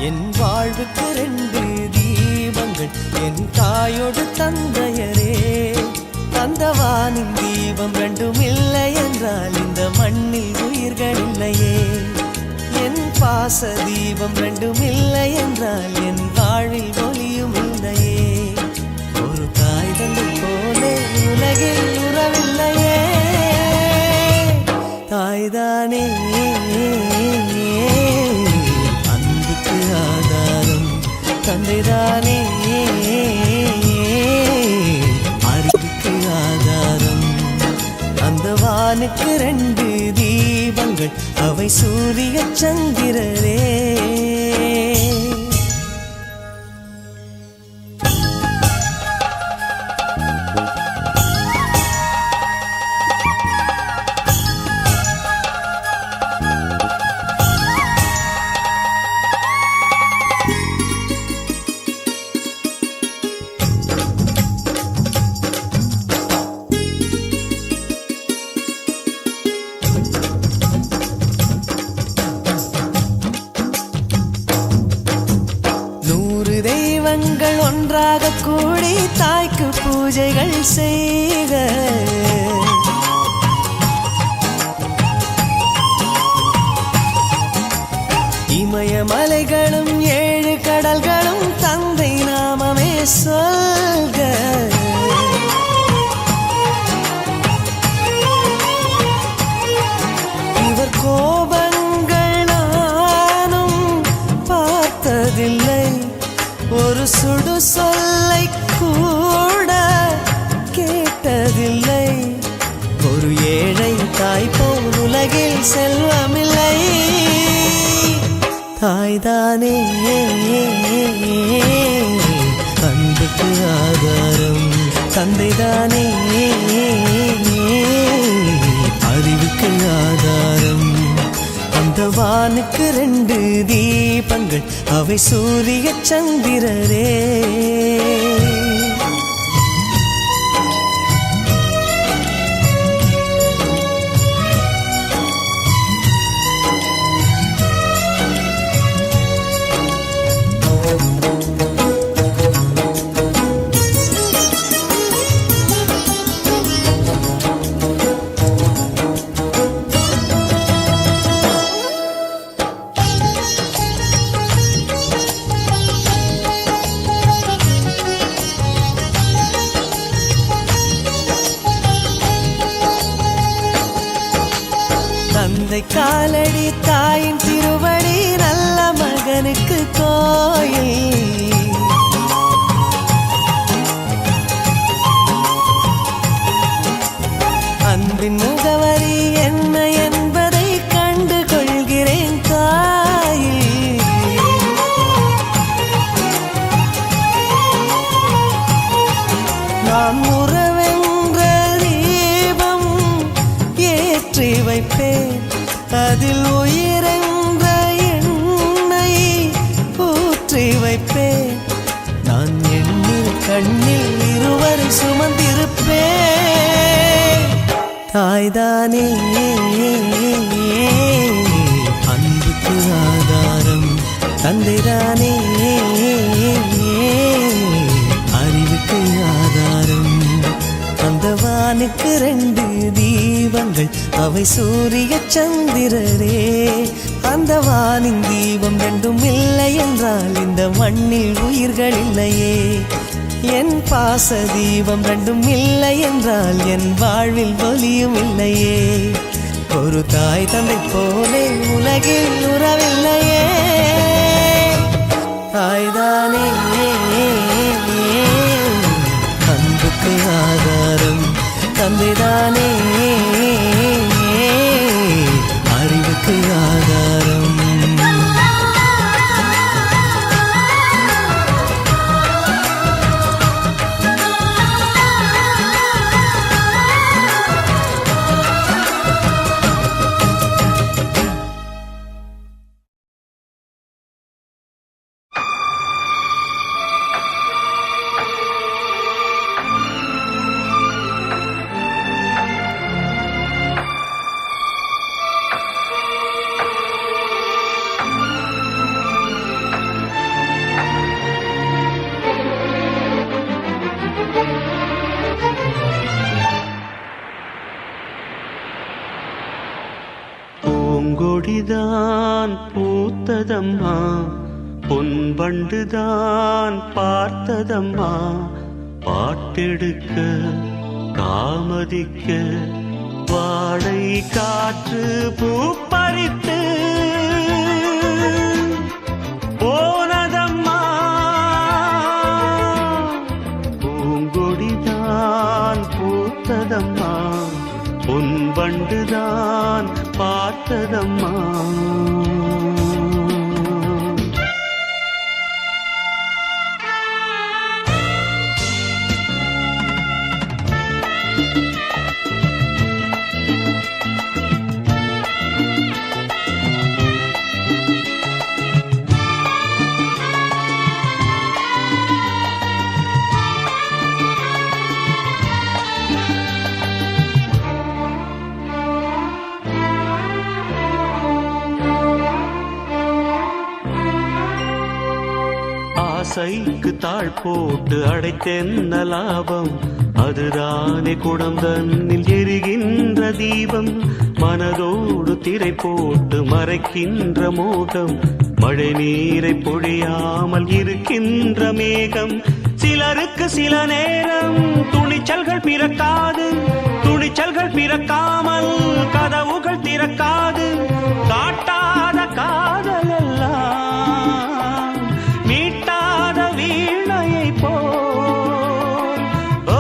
என் வாழ்வுக்கு 2 தீபங்கள், என் தாயோடு தந்தையரே. அந்த வானின் தீபம் 2ம் இல்லை என்றால் இந்த மண்ணில் உயிர்கள் இல்லையே. என் பாச தீபம் 2ம் இல்லை என்றால் என் வாழ்வில் ஒளியும் இல்லையே. ஒரு தாய் தந்தை போலே உலகில் உறவில்லையே. தாய்தானே அன்புக்கு ஆதாரம், தந்தைதானே அறிவுக்கு ஆதாரம். அந்த வானுக்கு 2 தீபங்கள், அவை சூரிய சந்திரரே. ஒன்றாக கூடி தாய்க்கு பூஜைகள் செய்க. இமயமலைகளும் 7 கடல்களும் தந்தை நாமமே சொல்க. இவர் கோபங்கள் நானும் பார்த்ததில்லை. ஒரு சுடு சொல்லை கூட கேட்டதில்லை. ஒரு ஏழை தாய் போல் உலகில் செல்வமில்லை. தாய்தானே அன்புக்கு ஆதாரம், தந்தைதானே அறிவுக்கு ஆதாரம். அந்த வானுக்கு 2 தீபங்கள், அவை சூரிய சந்திரரே. தந்தை காலடி தாயின் திருவடி, நல்ல மகனுக்கு கோயில். அன்பின் முகவரி என்ன என்பதை கண்டு கொள்கிறேன் தாயே. நான் உறவென்ற தீபம் ஏற்றி வைப்பேன். அதில் உயிரென்ற எண்ணெய் ஊற்றி வைப்பேன். நான் எண்ணில் கண்ணில் இருவரை சுமந்திருப்பேன். தாய்தானே அன்புக்கு ஆதாரம், தந்தைதானே அறிவுக்கு ஆதாரம். அந்த வானுக்கு 2 தீபங்கள், அவை சூரிய சந்திரரே. அந்த வானின் தீபம் 2ம் இல்லை என்றால் இந்த மண்ணில் உயிர்கள் இல்லையே. என் பாச தீபம் 2ம் இல்லை என்றால் என் வாழ்வில் ஒலியும் இல்லையே. ஒரு தாய் தந்தை போலே உலகில் உறவில்லையே. தாய்தானே அன்புக்கு ஆதாரம், தந்தைதானே அறிவுக்கு ஆதாரம். பூங்கொடிதான் பூத்ததம்மா, பொன்வண்டுதான் பார்த்ததம்மா. பாட்டெடுக்க தாமதிக்க வாடை காற்று பூப்பறித்து போனதம்மா. பூங்கொடிதான் பூத்ததம்மா, பொன்வண்டுதான் பார்த்ததம்மா. ஆசைக்கு தாழ் போட்டு அடைத்தென்ன லாபம், அதுதானே குடம் தன்னில் எரிகின்ற தீபம். மனதோடு திரை போட்டு மறைக்கின்ற மோகம், மழை நீரை பொழியாமல் இருக்கின்ற மேகம். சிலருக்கு சில நேரம் துணிச்சல்கள் பிறக்காது, துணிச்சல்கள் பிறக்காமல் கதவுகள் திறக்காது. காட்டாத காதல் எல்லாம் மீட்டாத வீணையை போல். ஓ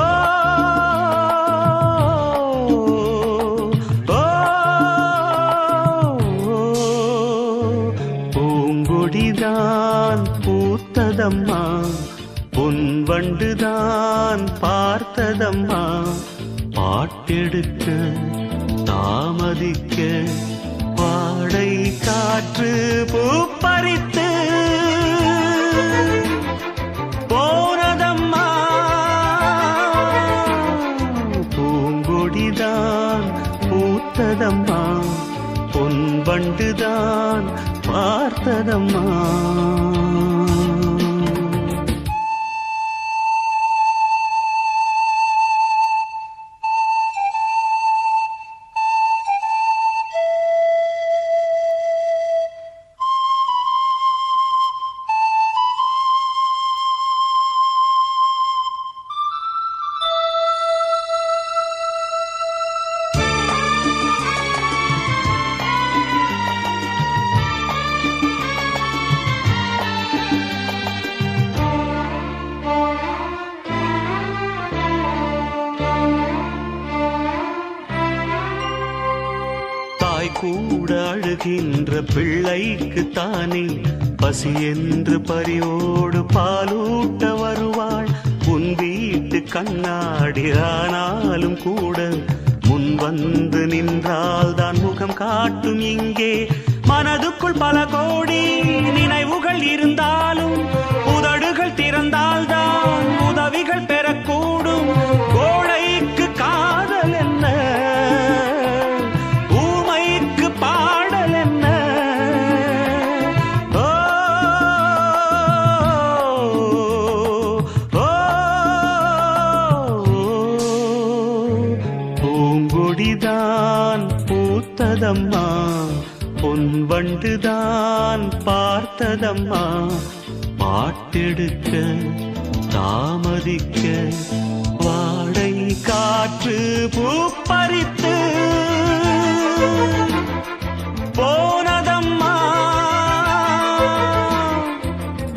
பூங்கொடிதான் பூத்ததம்மா, பொன்வண்டுதான் பார்த்ததம்மா. பாட்டெடுக்க தாமதிக்க வாடை காற்று பூப்பறித்து போனதம்மா. பூங்கொடிதான் பூத்ததம்மா, பொன்வண்டுதான் பார்த்ததம்மா. கூட அழுகின்ற பிள்ளைக்கு தானே பசி என்று பரியோடு பாலூட்ட வருவாள். உன் வீட்டு கண்ணாடி ஆனாலும் கூட முன் வந்து நின்றால் தான் முகம் காட்டும். இங்கே மனதுக்குள் பல கோடி நினைவுகள் இருந்தாலும் உதடுகள் திறந்தால்தான் உதவிகள் பெறக்கூடும். கோழைக்கு காதல் என்ன, ஊமைக்கு பாடல் என்ன. ஓ ஓ பார்த்ததம்மா பாட்டெடுக்க தாமதிக்க வாடை காற்று பூப்பறித்து போனதம்மா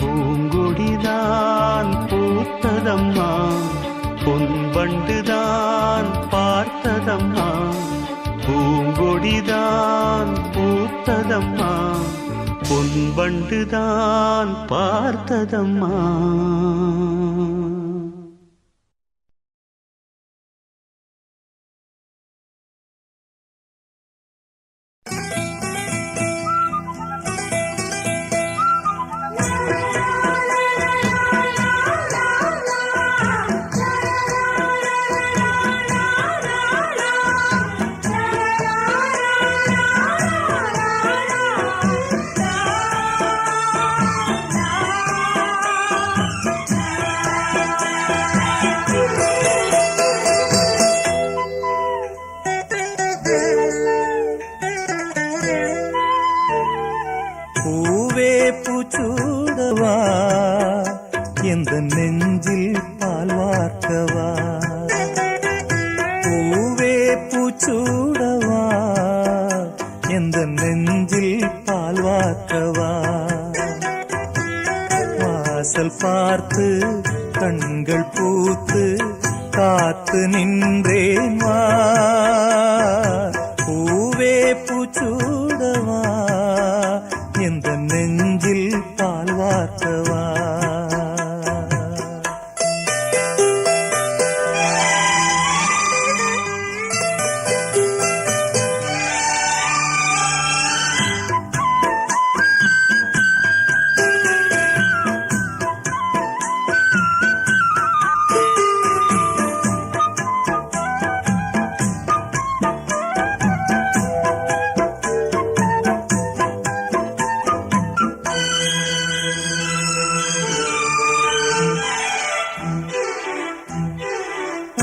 பூங்கொடிதான் பூத்ததம்மா பொன்வண்டுதான் பார்த்ததம்மா பூங்கொடிதான் பூத்ததம்மா பொன்வண்டுதான் பார்த்ததம்மா. பூவே பூச்சூடவா எந்த நெஞ்சில் பால் வார்க்கவா பூவே பூச்சூடவா எந்த நெஞ்சில் பால் வார்க்கவா வாசல் பார்த்து கண்கள் பூத்து காத்து நின்றேன் வா பூவே பூச்சூடவா எந்த நெஞ்சில் பால் வார்க்கவா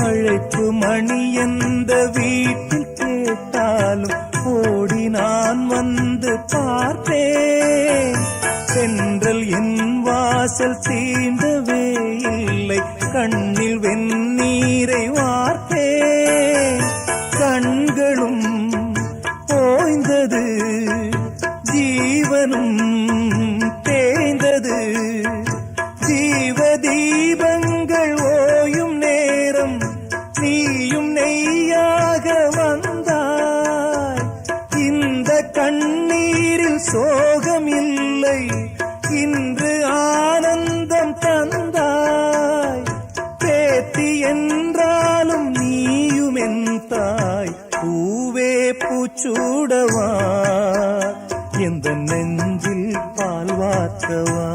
அழைப்பு மணி எந்த வீட்டில் கேட்டாலும் ஓடி நான் வந்து பார்ப்பேன் தென்றல் என் வாசல் தீண்டவே இல்லை கண்ணில் வெந்நீரை வார்த்தேன் கண்களும் ஓய்ந்தது ஜீவனும் தேய்ந்தது ஜீவ தீபங்கள் ஓயும் நேரம் நீயும் நெய்யாக வந்தாய் இந்த கண்ணீரில் சோகம் இல்லை இன்று ஆனந்தம் தந்தாய் பேத்தி என்றாலும் நீயும் என் தாய் பூவே பூச்சூடவா எந்த நெஞ்சில் பால் வார்க்கவா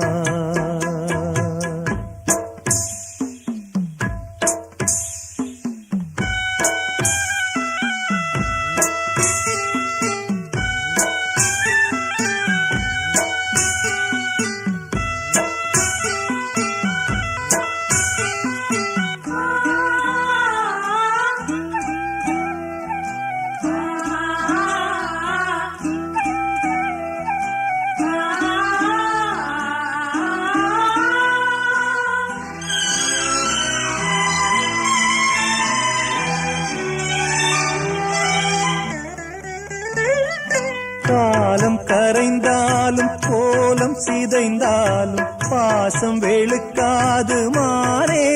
காலம் கரைந்தாலும் கோலம் சிதைந்தாலும் பாசம் வெளுக்காது மாறே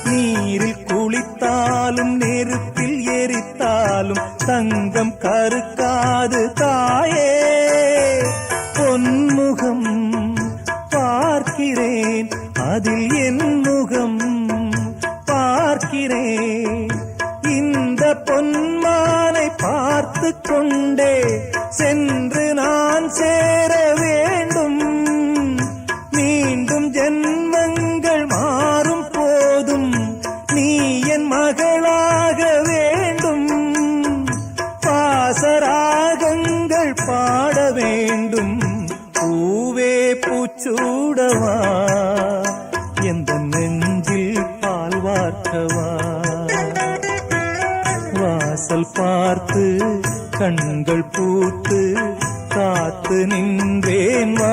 நீரில் குளித்தாலும் நெருப்பில் எரித்தாலும் தங்கம் கருக்காது தாயே பொன்முகம் பார்க்கிறேன் அதில் என் முகம் பார்க்கிறேன் இந்த பொன்மானை பார்த்து கொண்டே சென்று நான் சேர வேண்டும் மீண்டும் ஜென்மங்கள் மாறும் போதும் நீ என் மகளாக வேண்டும் பாசராகங்கள் பாட வேண்டும் பூவே பூச்சூடவா எந்த நெஞ்சில் பால் வார்க்கவா வாசல் பார்த்து கண்கள் பூத்து காத்து காத்து நின்றேன் வா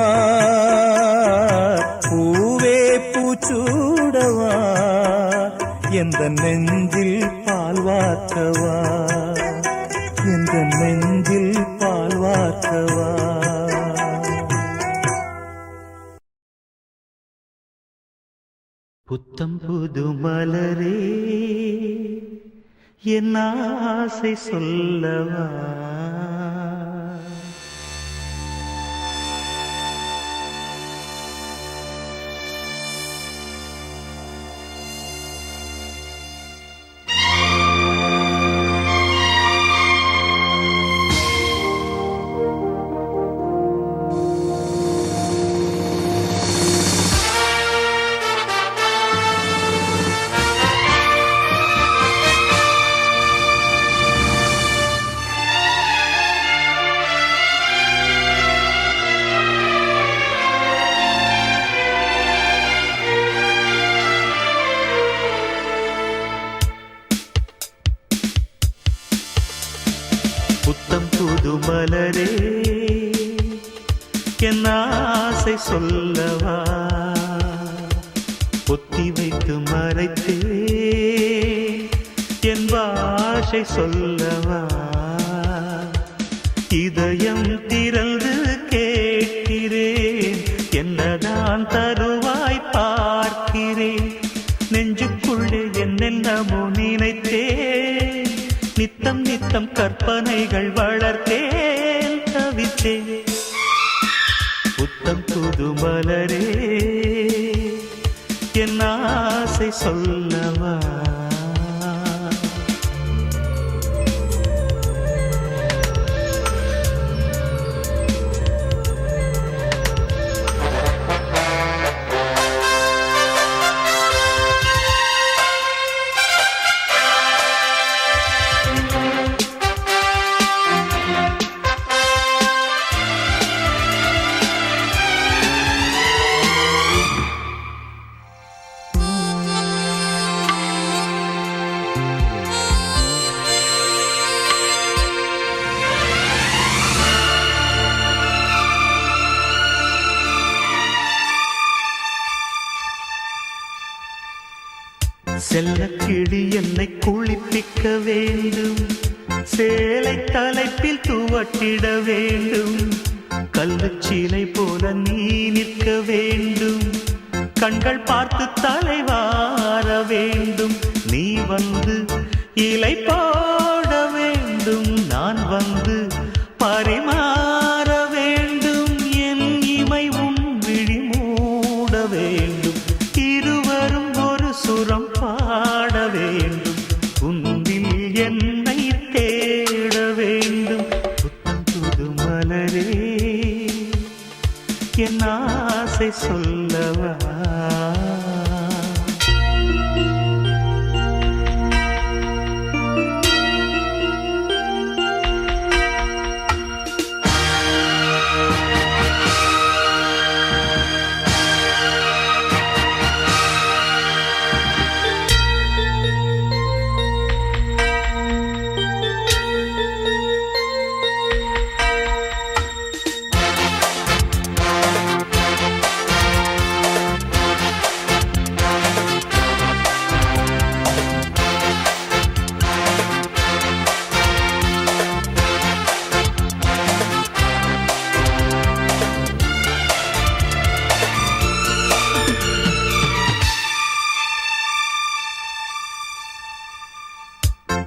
பூவே பூச்சூடவா எந்த நெஞ்சில் பால் வார்க்கவா எந்த நெஞ்சில் பால் வார்க்கவா. புத்தம் புது மலரே என் ஆசை சொல்லவா புத்தம் புது மலரே என் ஆசை சொல்லவா பொத்தி வைத்து மறைத்தே என் பாஷை சொல்லவா இதயம் திறந்து கேட்கிறேன் என்னதான் தருவாய் பார்க்கிறேன் நெஞ்சுக்குள்ளே என்னென்னமோ நினைத்தேன் நித்தம் நித்தம் கற்பனைகள் வளர்த்தேன் தவித்தேன் புத்தம் புது மலரே என் ஆசை சொல்லவா செல்லக்கிளி என்னை குளிப்பிக்க வேண்டும் சேலை தலைப்பில் துவட்டிட வேண்டும் கல்லுச்சீலை போல நீ நிற்க வேண்டும் கண்கள் பார்த்து தலைவார வேண்டும் நீ வந்து இலை போட வேண்டும் நான் வந்து பரிமாற வேண்டும் என் இமை உன் விழி மூட வேண்டும் இருவரும் ஒரு சுரம் பாட வேண்டும் உன்னில் என்னை தேட வேண்டும் புத்தம் புது மலரே என் ஆசை சொல்லவா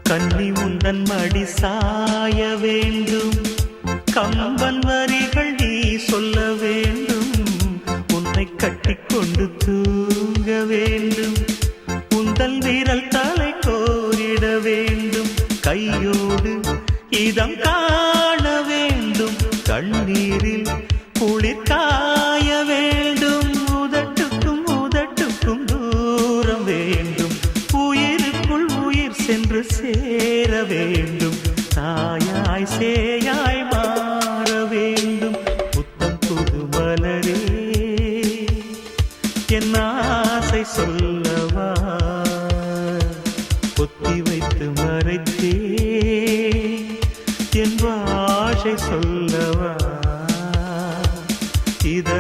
கண்ணி உந்தன் மடி சாய வேண்டும் கம்பன் வரிகள் நீ சொல்ல வேண்டும் உன்னை கட்டிக்கொண்டு தூங்க வேண்டும் உந்தல் விரல் தலை கோரிட வேண்டும் கையோடு இதம் காண வேண்டும் கண்ணீரில் குளிர் காய வேண்டும் உதட்டுக்கும் உதட்டுக்கும் தூரம் வேண்டும் உயிருக்குள் உயிர் சென்று சேர வேண்டும் தாயாய் சேயாய் மாற வேண்டும் புத்தம் புது மலரே என் ஆசை சொல்லவா பொத்தி வைத்து மறைத்தே என் பாஷை சொல்லவா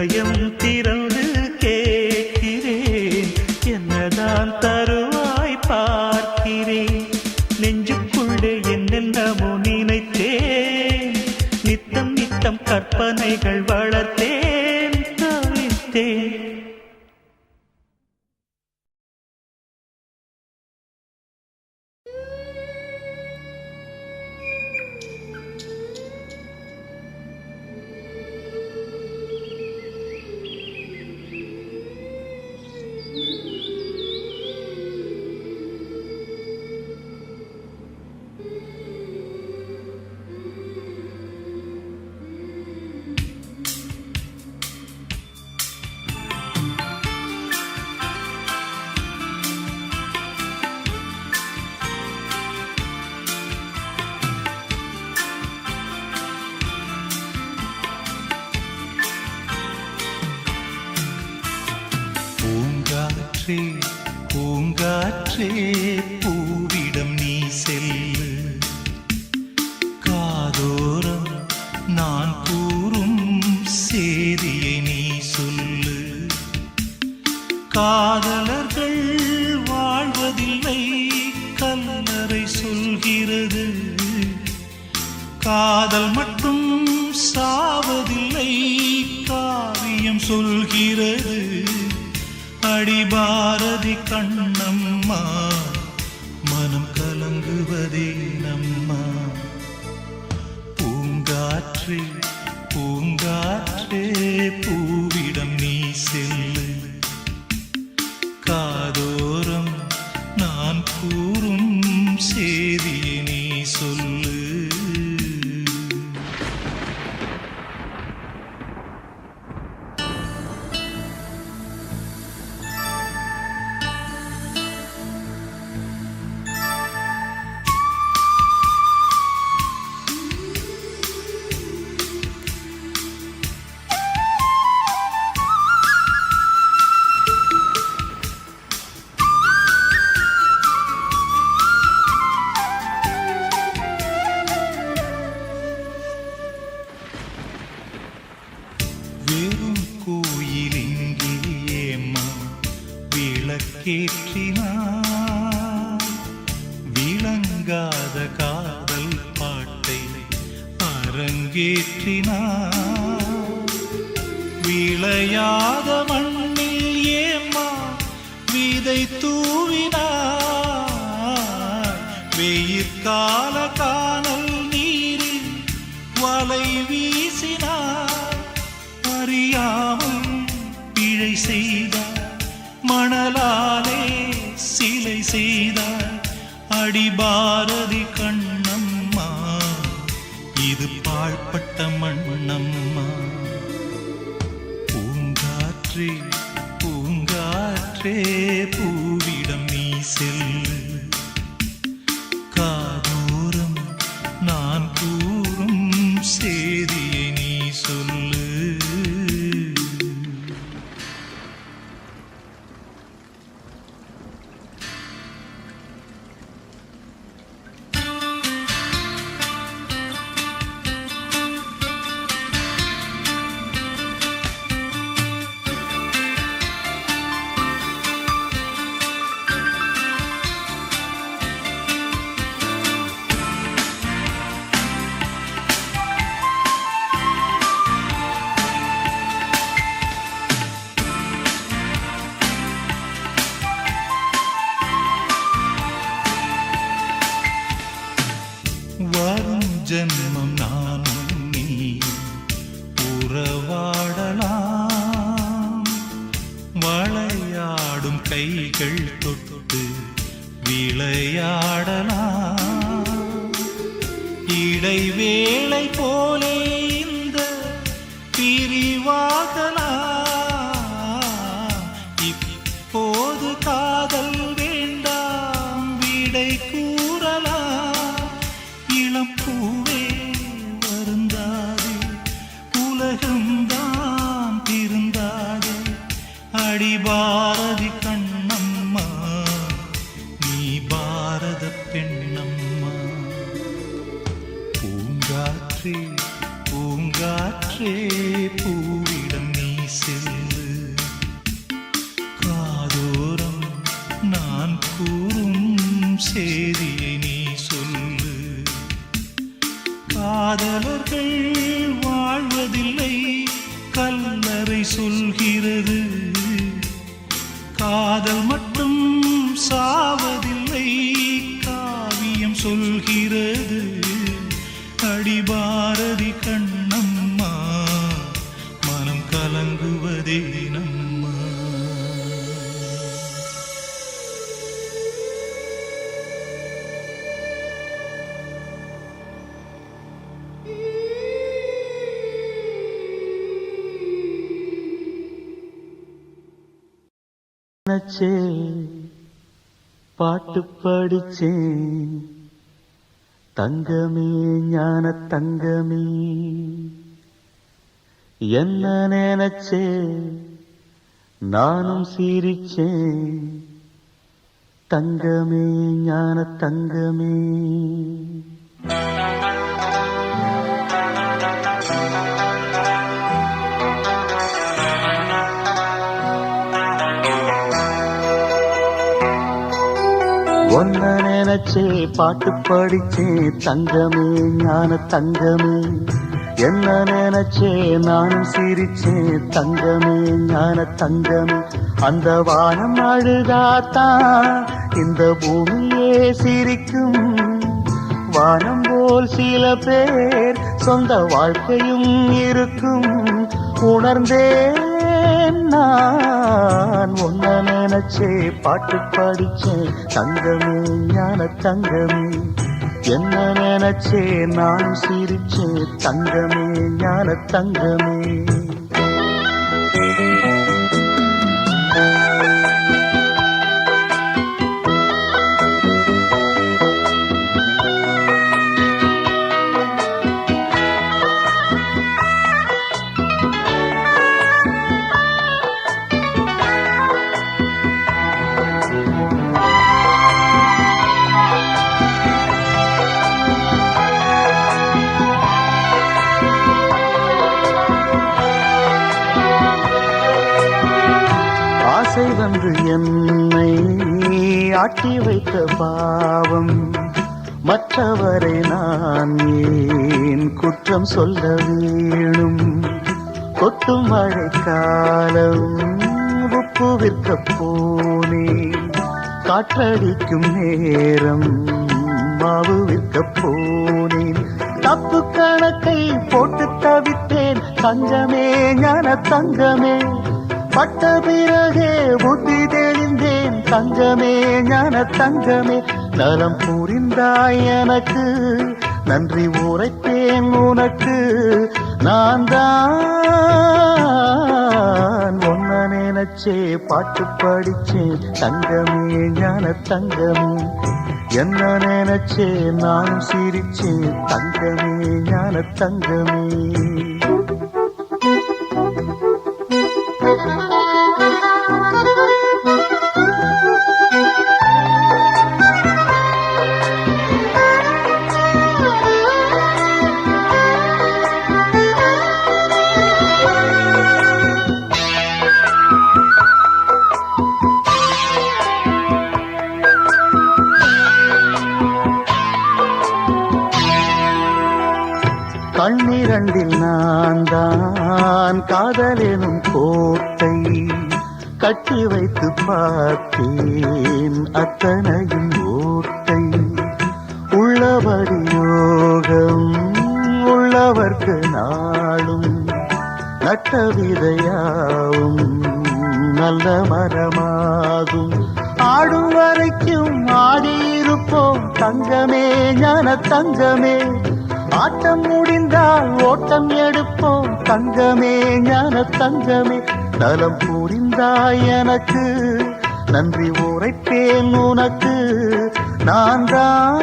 இதயம் திறந்து கேட்கிறேன், என்னதான் தருவாய் பார்க்கிறேன். நெஞ்சுக்குள்ளே என்னென்னமோ நினைத்தேன், நித்தம் நித்தம் கற்பனைகள் வளர்த்தேன், தவித்தேன். பூங்காற்றே பூங்காற்றே பூவிடம் நீ செல்லு, காதோரம் நான் கூறும் சேதியை நீ சொல்லு. காதலர்கள் வாழ்வதில்லை கல்லறை சொல்கிறது, காதல் மட்டும் சாவதில்லை காவியம் சொல்கிறது. அடி பாரதி கண்ணம்மா, மனம் கலங்குவதே நம்மா. பூங்காற்றே பூங்காற்றே பூவிடம் நீ செல்லு, காதோரம் நான் கூறும் சேதியை நீ சொல்லு. வெறும் கோயிலிங்கேம்மா விளக்கேற்றினார், விளங்காத காதல் பாட்டை அரங்கேற்றினார். விளையாத மண்ணில் ஏம்மா விதை தூவினார், வெயிற்கால காணல் நீரில் வலை வீசினார். அறியாமல் பிழை செய்தார், மணலாலே சிலை செய்தார். அடி பாரதி கண்ணம்மா, இது பாழ்பட்ட மண்ணம்மா. பூங்காற்றே பூங்காற்றே பூவிடம் நீ செல்லு, காதோரம் நான் கூறும் சேதியை நீ சொல்லு. வரும் ஜென்மம் நானும் நீ உறவாடலாம், வளையாடும் கைகள் தொட்டு விளையாடலாம். இடைவேளை போலே இந்த பிரிவாகலாம். இப்போது காதல் வேண்டாம் விடை கூறலாம். இளம் பூவே வருந்தாதே, உலகம்தான் திருந்தாதே. அடி பாரதி கண்ணம்மா, நீ பாரத பெண்ணம்மா. பூங்காற்றே பூங்காற்றே பூவிடம் நீ சொல்கிறது காதல் மட்டும் சாவதில்லை காவியம் சொல்கிறது அடி பாரதி கண்ணம்மா மனம் கலங்குவதே நம்மா பாட்டு படிச்சேன் தங்கமே ஞான தங்கமே என்ன நினைச்சே நானும் சிரிச்சேன் தங்கமே ஞான தங்கமே ஒன்ன நினைச்சே பாட்டு படிச்சே தங்கமே ஞான தங்கமே என்ன நினைச்சே நானும் சிரிச்சே தங்கமே ஞான தங்கமே அந்த வானம் அழுதாத்தான் இந்த பூமியே சிரிக்கும் வானம் போல் சில பேர் சொந்த வாழ்க்கையும் இருக்கும் உணர்ந்தேன் நான் ஒன்ன நினைச்சே பாட்டு படிச்சேன் தங்கமே ஞான தங்கமே என்ன நினைச்சே நான் சிரிச்சேன் தங்கமே ஞான தங்கமே ஆசை வந்து என்னை ஆட்டி வைத்த பாவம் மற்றவரை நான் ஏன் குற்றம் சொல்ல வேணும் கொட்டும் மழைக்காலம் உப்பு விற்க போனேன் காற்றடிக்கும் நேரம் மாவு விற்க போனேன் தப்பு கணக்கை போட்டு தவித்தேன் தங்கமே ஞான தங்கமே பட்ட பிறகே புத்தி தெளிந்தேன் தங்கமே ஞான தங்கமே நலம் புரிந்தாய் எனக்கு நன்றி உரைத்தேன் உனக்கு நான் தான் ஒன்ன நினைச்சே பாட்டு படிச்சேன் தங்கமே ஞான தங்கமே என்ன நினைச்சே நான் சிரிச்சேன் தங்கமே ஞான தங்கமே கண்ணிரண்டில் நான் தான் காதலெனும் கோட்டை கட்டி வைத்து பார்த்தேன் அத்தனையும் ஓட்டை உள்ளபடி யோகம் உள்ளவர்க்கு நாளும் நட்ட விதையாவும் நல்ல மரமாகும் ஆடும் வரைக்கும் ஆடியிருப்போம் தங்கமே ஞான தங்கமே ஆட்டம் முடிந்தால் ஓட்டம் எடுப்போம் தங்கமே ஞான தங்கமே நலம் புரிந்தாய் எனக்கு நன்றி உரைத்தேன் உனக்கு நான் தான்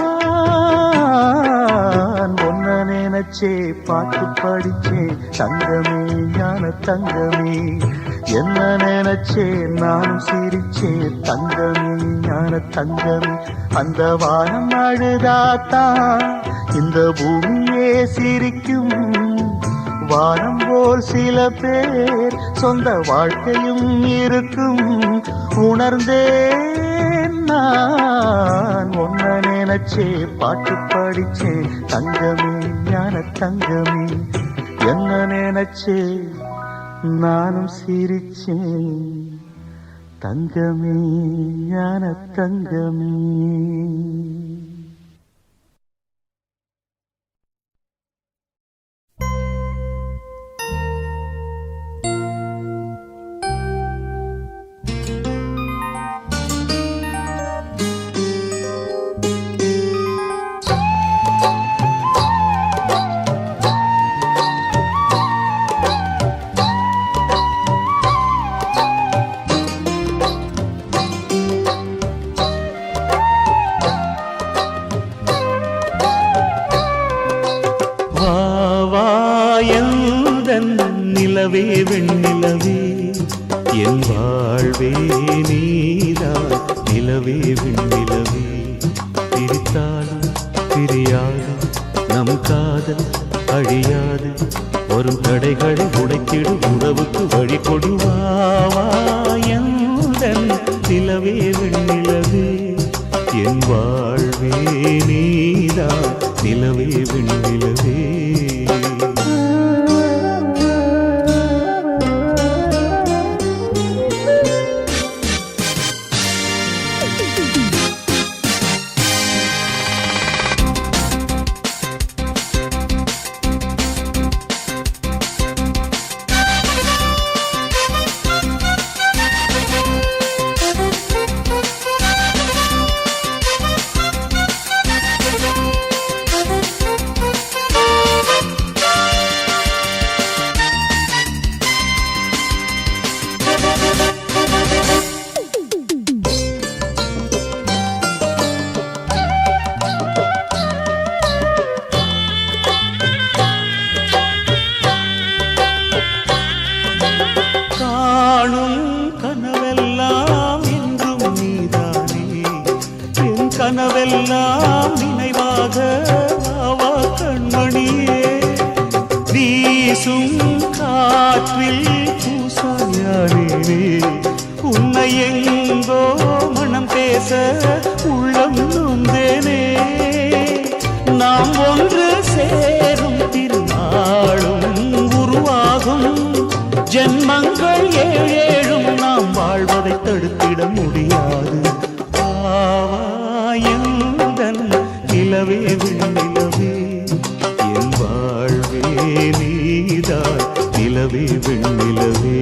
ஒன்ன நினைச்சே பாட்டு படிச்சே தங்கமே ஞான தங்கமே என்ன நினைச்சே நானும் சிரிச்சே தங்கமே ஞான தங்கமே அந்த வானம் அழுதாத்தான் இந்த பூமியே சிரிக்கும் வானம் போல் சில பேர் சொந்த வாழ்க்கையும் இருக்கும் உணர்ந்தேன் நான் ஒன்ன நினைச்சே பாட்டு படிச்சே தங்கமே ஞான தங்கமே என்ன நினைச்சே நானும் சிரிச்சேன் தங்கமே ஞான தங்கமே. நிலவே வெண்ணிலவே என் வாழ்வே நீதான் நிலவே வெண்ணிலவே பிரித்தாலும் பிரியாது நம் காதல் அழியாது வரும் தடைகளை உடைத்திடு உறவுக்கு வழி கொடுவாயன் நிலவே வெண்ணிலவே என் வாழ்வே நீதான் நிலவே வெண்ணிலவே. கனவெல்லாம் நினைவாக ஆவா கண்மணியே வீசும் காற்றில் பூசாயானே உன்னை எங்கோ மனம் பேச உள்ளம் நொந்தேனே. நாம் ஒன்று சேரும் திருநாளும் உருவாகும் ஜென்மங்கள் ஏழேழும் நாம் வாழ்வதை தடுத்திட முடியாது. நிலவே வெண்ணிலவே என் வாழ்வே நீதான் நிலவே வெண்ணிலவே.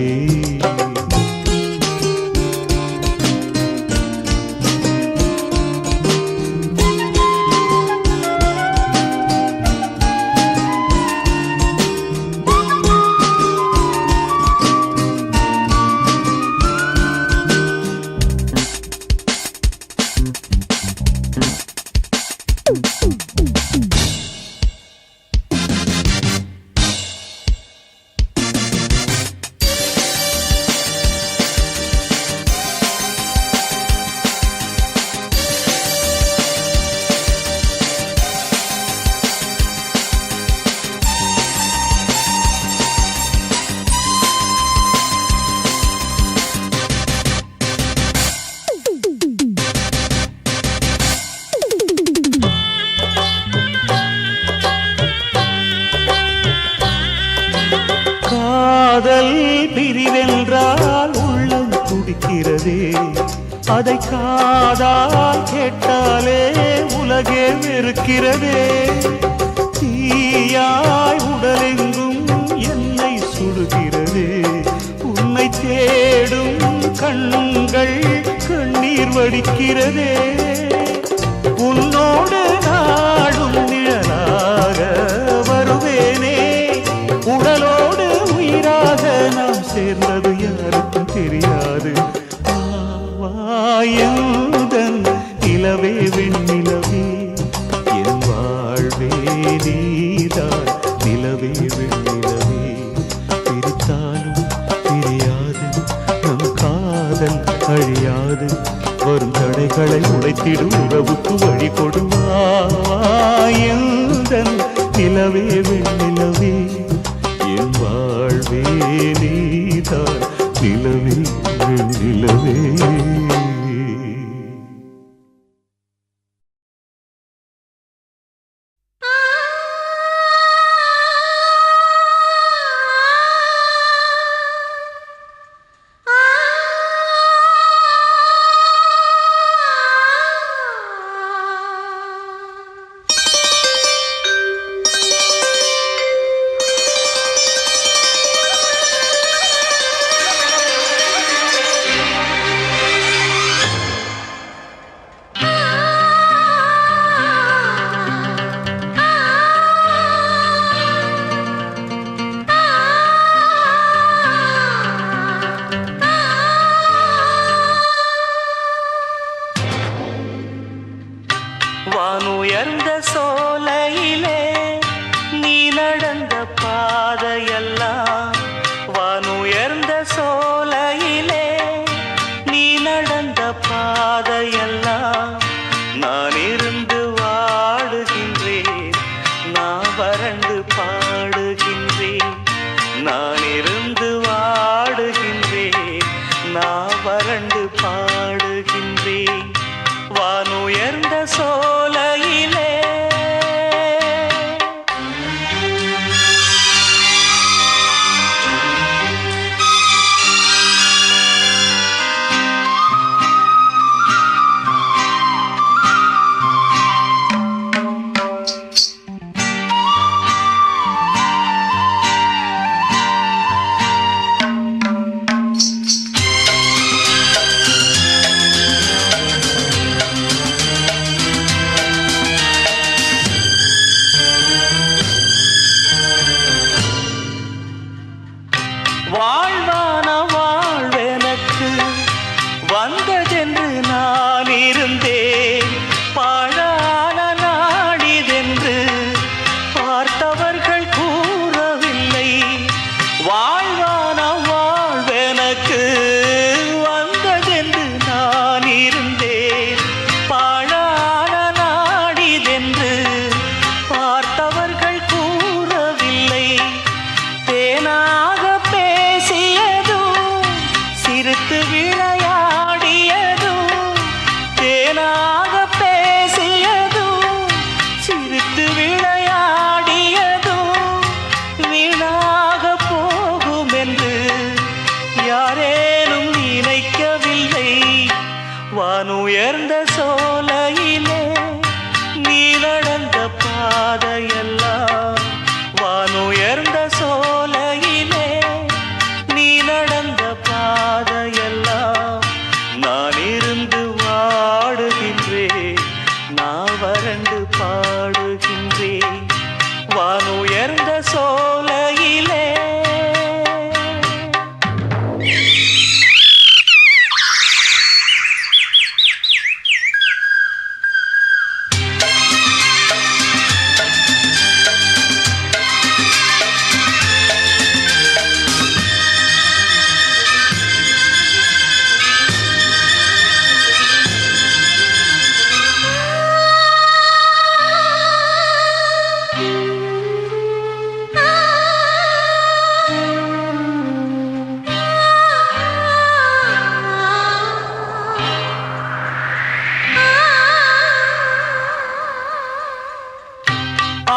காதல் பிரிவென்றால் உள்ளம் துடிக்கிறதே அதை காதால் கேட்டாலே உலகே வெறுக்கிறதே. தீயாய் உடலெங்கும் என்னை சுடுகிறதே உன்னை தேடும் கண்கள் கண்ணீர் வடிக்கிறதே. உன்னோடு நாடும் நிழலாக வருவேனே உடலோடு உயிராக நாம் சேர்ந்தது யாருக்கும் தெரியாது. வாயுதன் நிலவே வெண்ணிலவே என் வாழ்வே நீதான் நிலவே வெண்ணிலவே பிரித்தாலும் பிரியாது நம் காதல் அழியாது வரும் தடைகளை உடைத்திடும் உறவுக்கு வழி கொடுவாயுதன் நிலவே வெண்ணிலவே என் வாழ்வே நீதான் நிலவே வெண்ணிலவே. சோலையிலே நீ நடந்த பாதையெல்லாம் வானுயர்ந்த சோலையிலே நீ நடந்த பாதையெல்லாம் நான் இருந்து வாடுகின்றேன் நான் வறண்டு பாடுகின்றேன் நான் இருந்து வாடுகின்றேன் நான் வறண்டு பாடுகின்றேன் வானுயர்ந்த சோலையிலே வாழ்வான வாழ்வெனக்கு வந்ததென்று நான் இருந்தேன் பாழான நாடிதென்று பார்த்தவர்கள் கூறவில்லை வாழ்வான வாழ்வெனக்கு வந்ததென்று நான் இருந்தேன் பாழான நாடிதென்று பார்த்தவர்கள் கூறவில்லை தேனாக பேசியதும் சிரித்து விளையாடியதும் தேனாக பேசியதும் சிரித்து விளையாடியதும் வீணாக போகும் என்று யாரேனும் நினைக்கவில்லை வானுயர்ந்த சோலையிலே நீ நடந்த பாதையெல்லாம் வானுயர்ந்த சோலையிலே நீ நடந்த பாதையெல்லாம் நான் இருந்து வாடுகின்றேன் நான் வறண்டு பாடுகின்றேன் வானுயர்ந்த சோலையிலே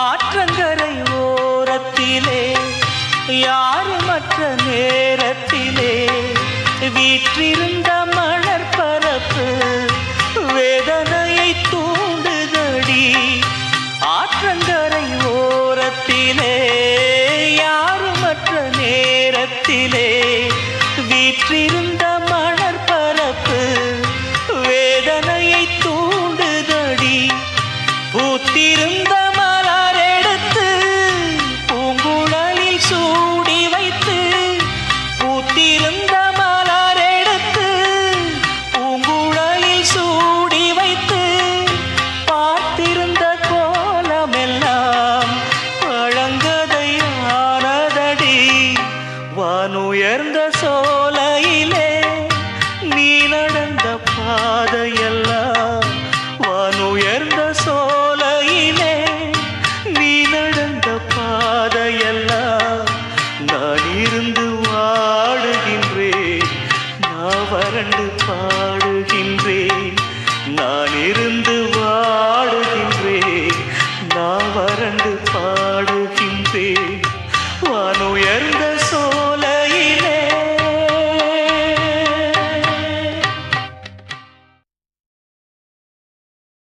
ஆற்றங்கரை ஓரத்திலே யாருமற்ற நேரத்திலே வீற்றிருந்த மலர் பரப்பு வேதனையை தூண்டுதடி ஆற்றங்கரை ஓரத்திலே யாருமற்ற நேரத்திலே வீற்றிருந்த மலர் பரப்பு வேதனையை தூண்டுதடி பூத்திருந்த மலரெடுத்து பூங்குழலில் சூடி வைத்து பூத்திருந்த மலரெடுத்து பூங்குழலில் சூடி வைத்து பார்த்திருந்த கோலமெல்லாம் பழங்கதையானதடி வானுயர்ந்த சோலையிலே நீ நடந்த பாதையெல்லாம் வானுயர்ந்த சோலையிலே நீ நடந்த பாதையெல்லாம் நான் இருந்து வாடுகின்றேன் நான் வறண்டு பாடுகின்றேன் நான் இருந்து வாடுகின்றேன் நான் வறண்டு பாடுகின்றேன் வானுயர்ந்த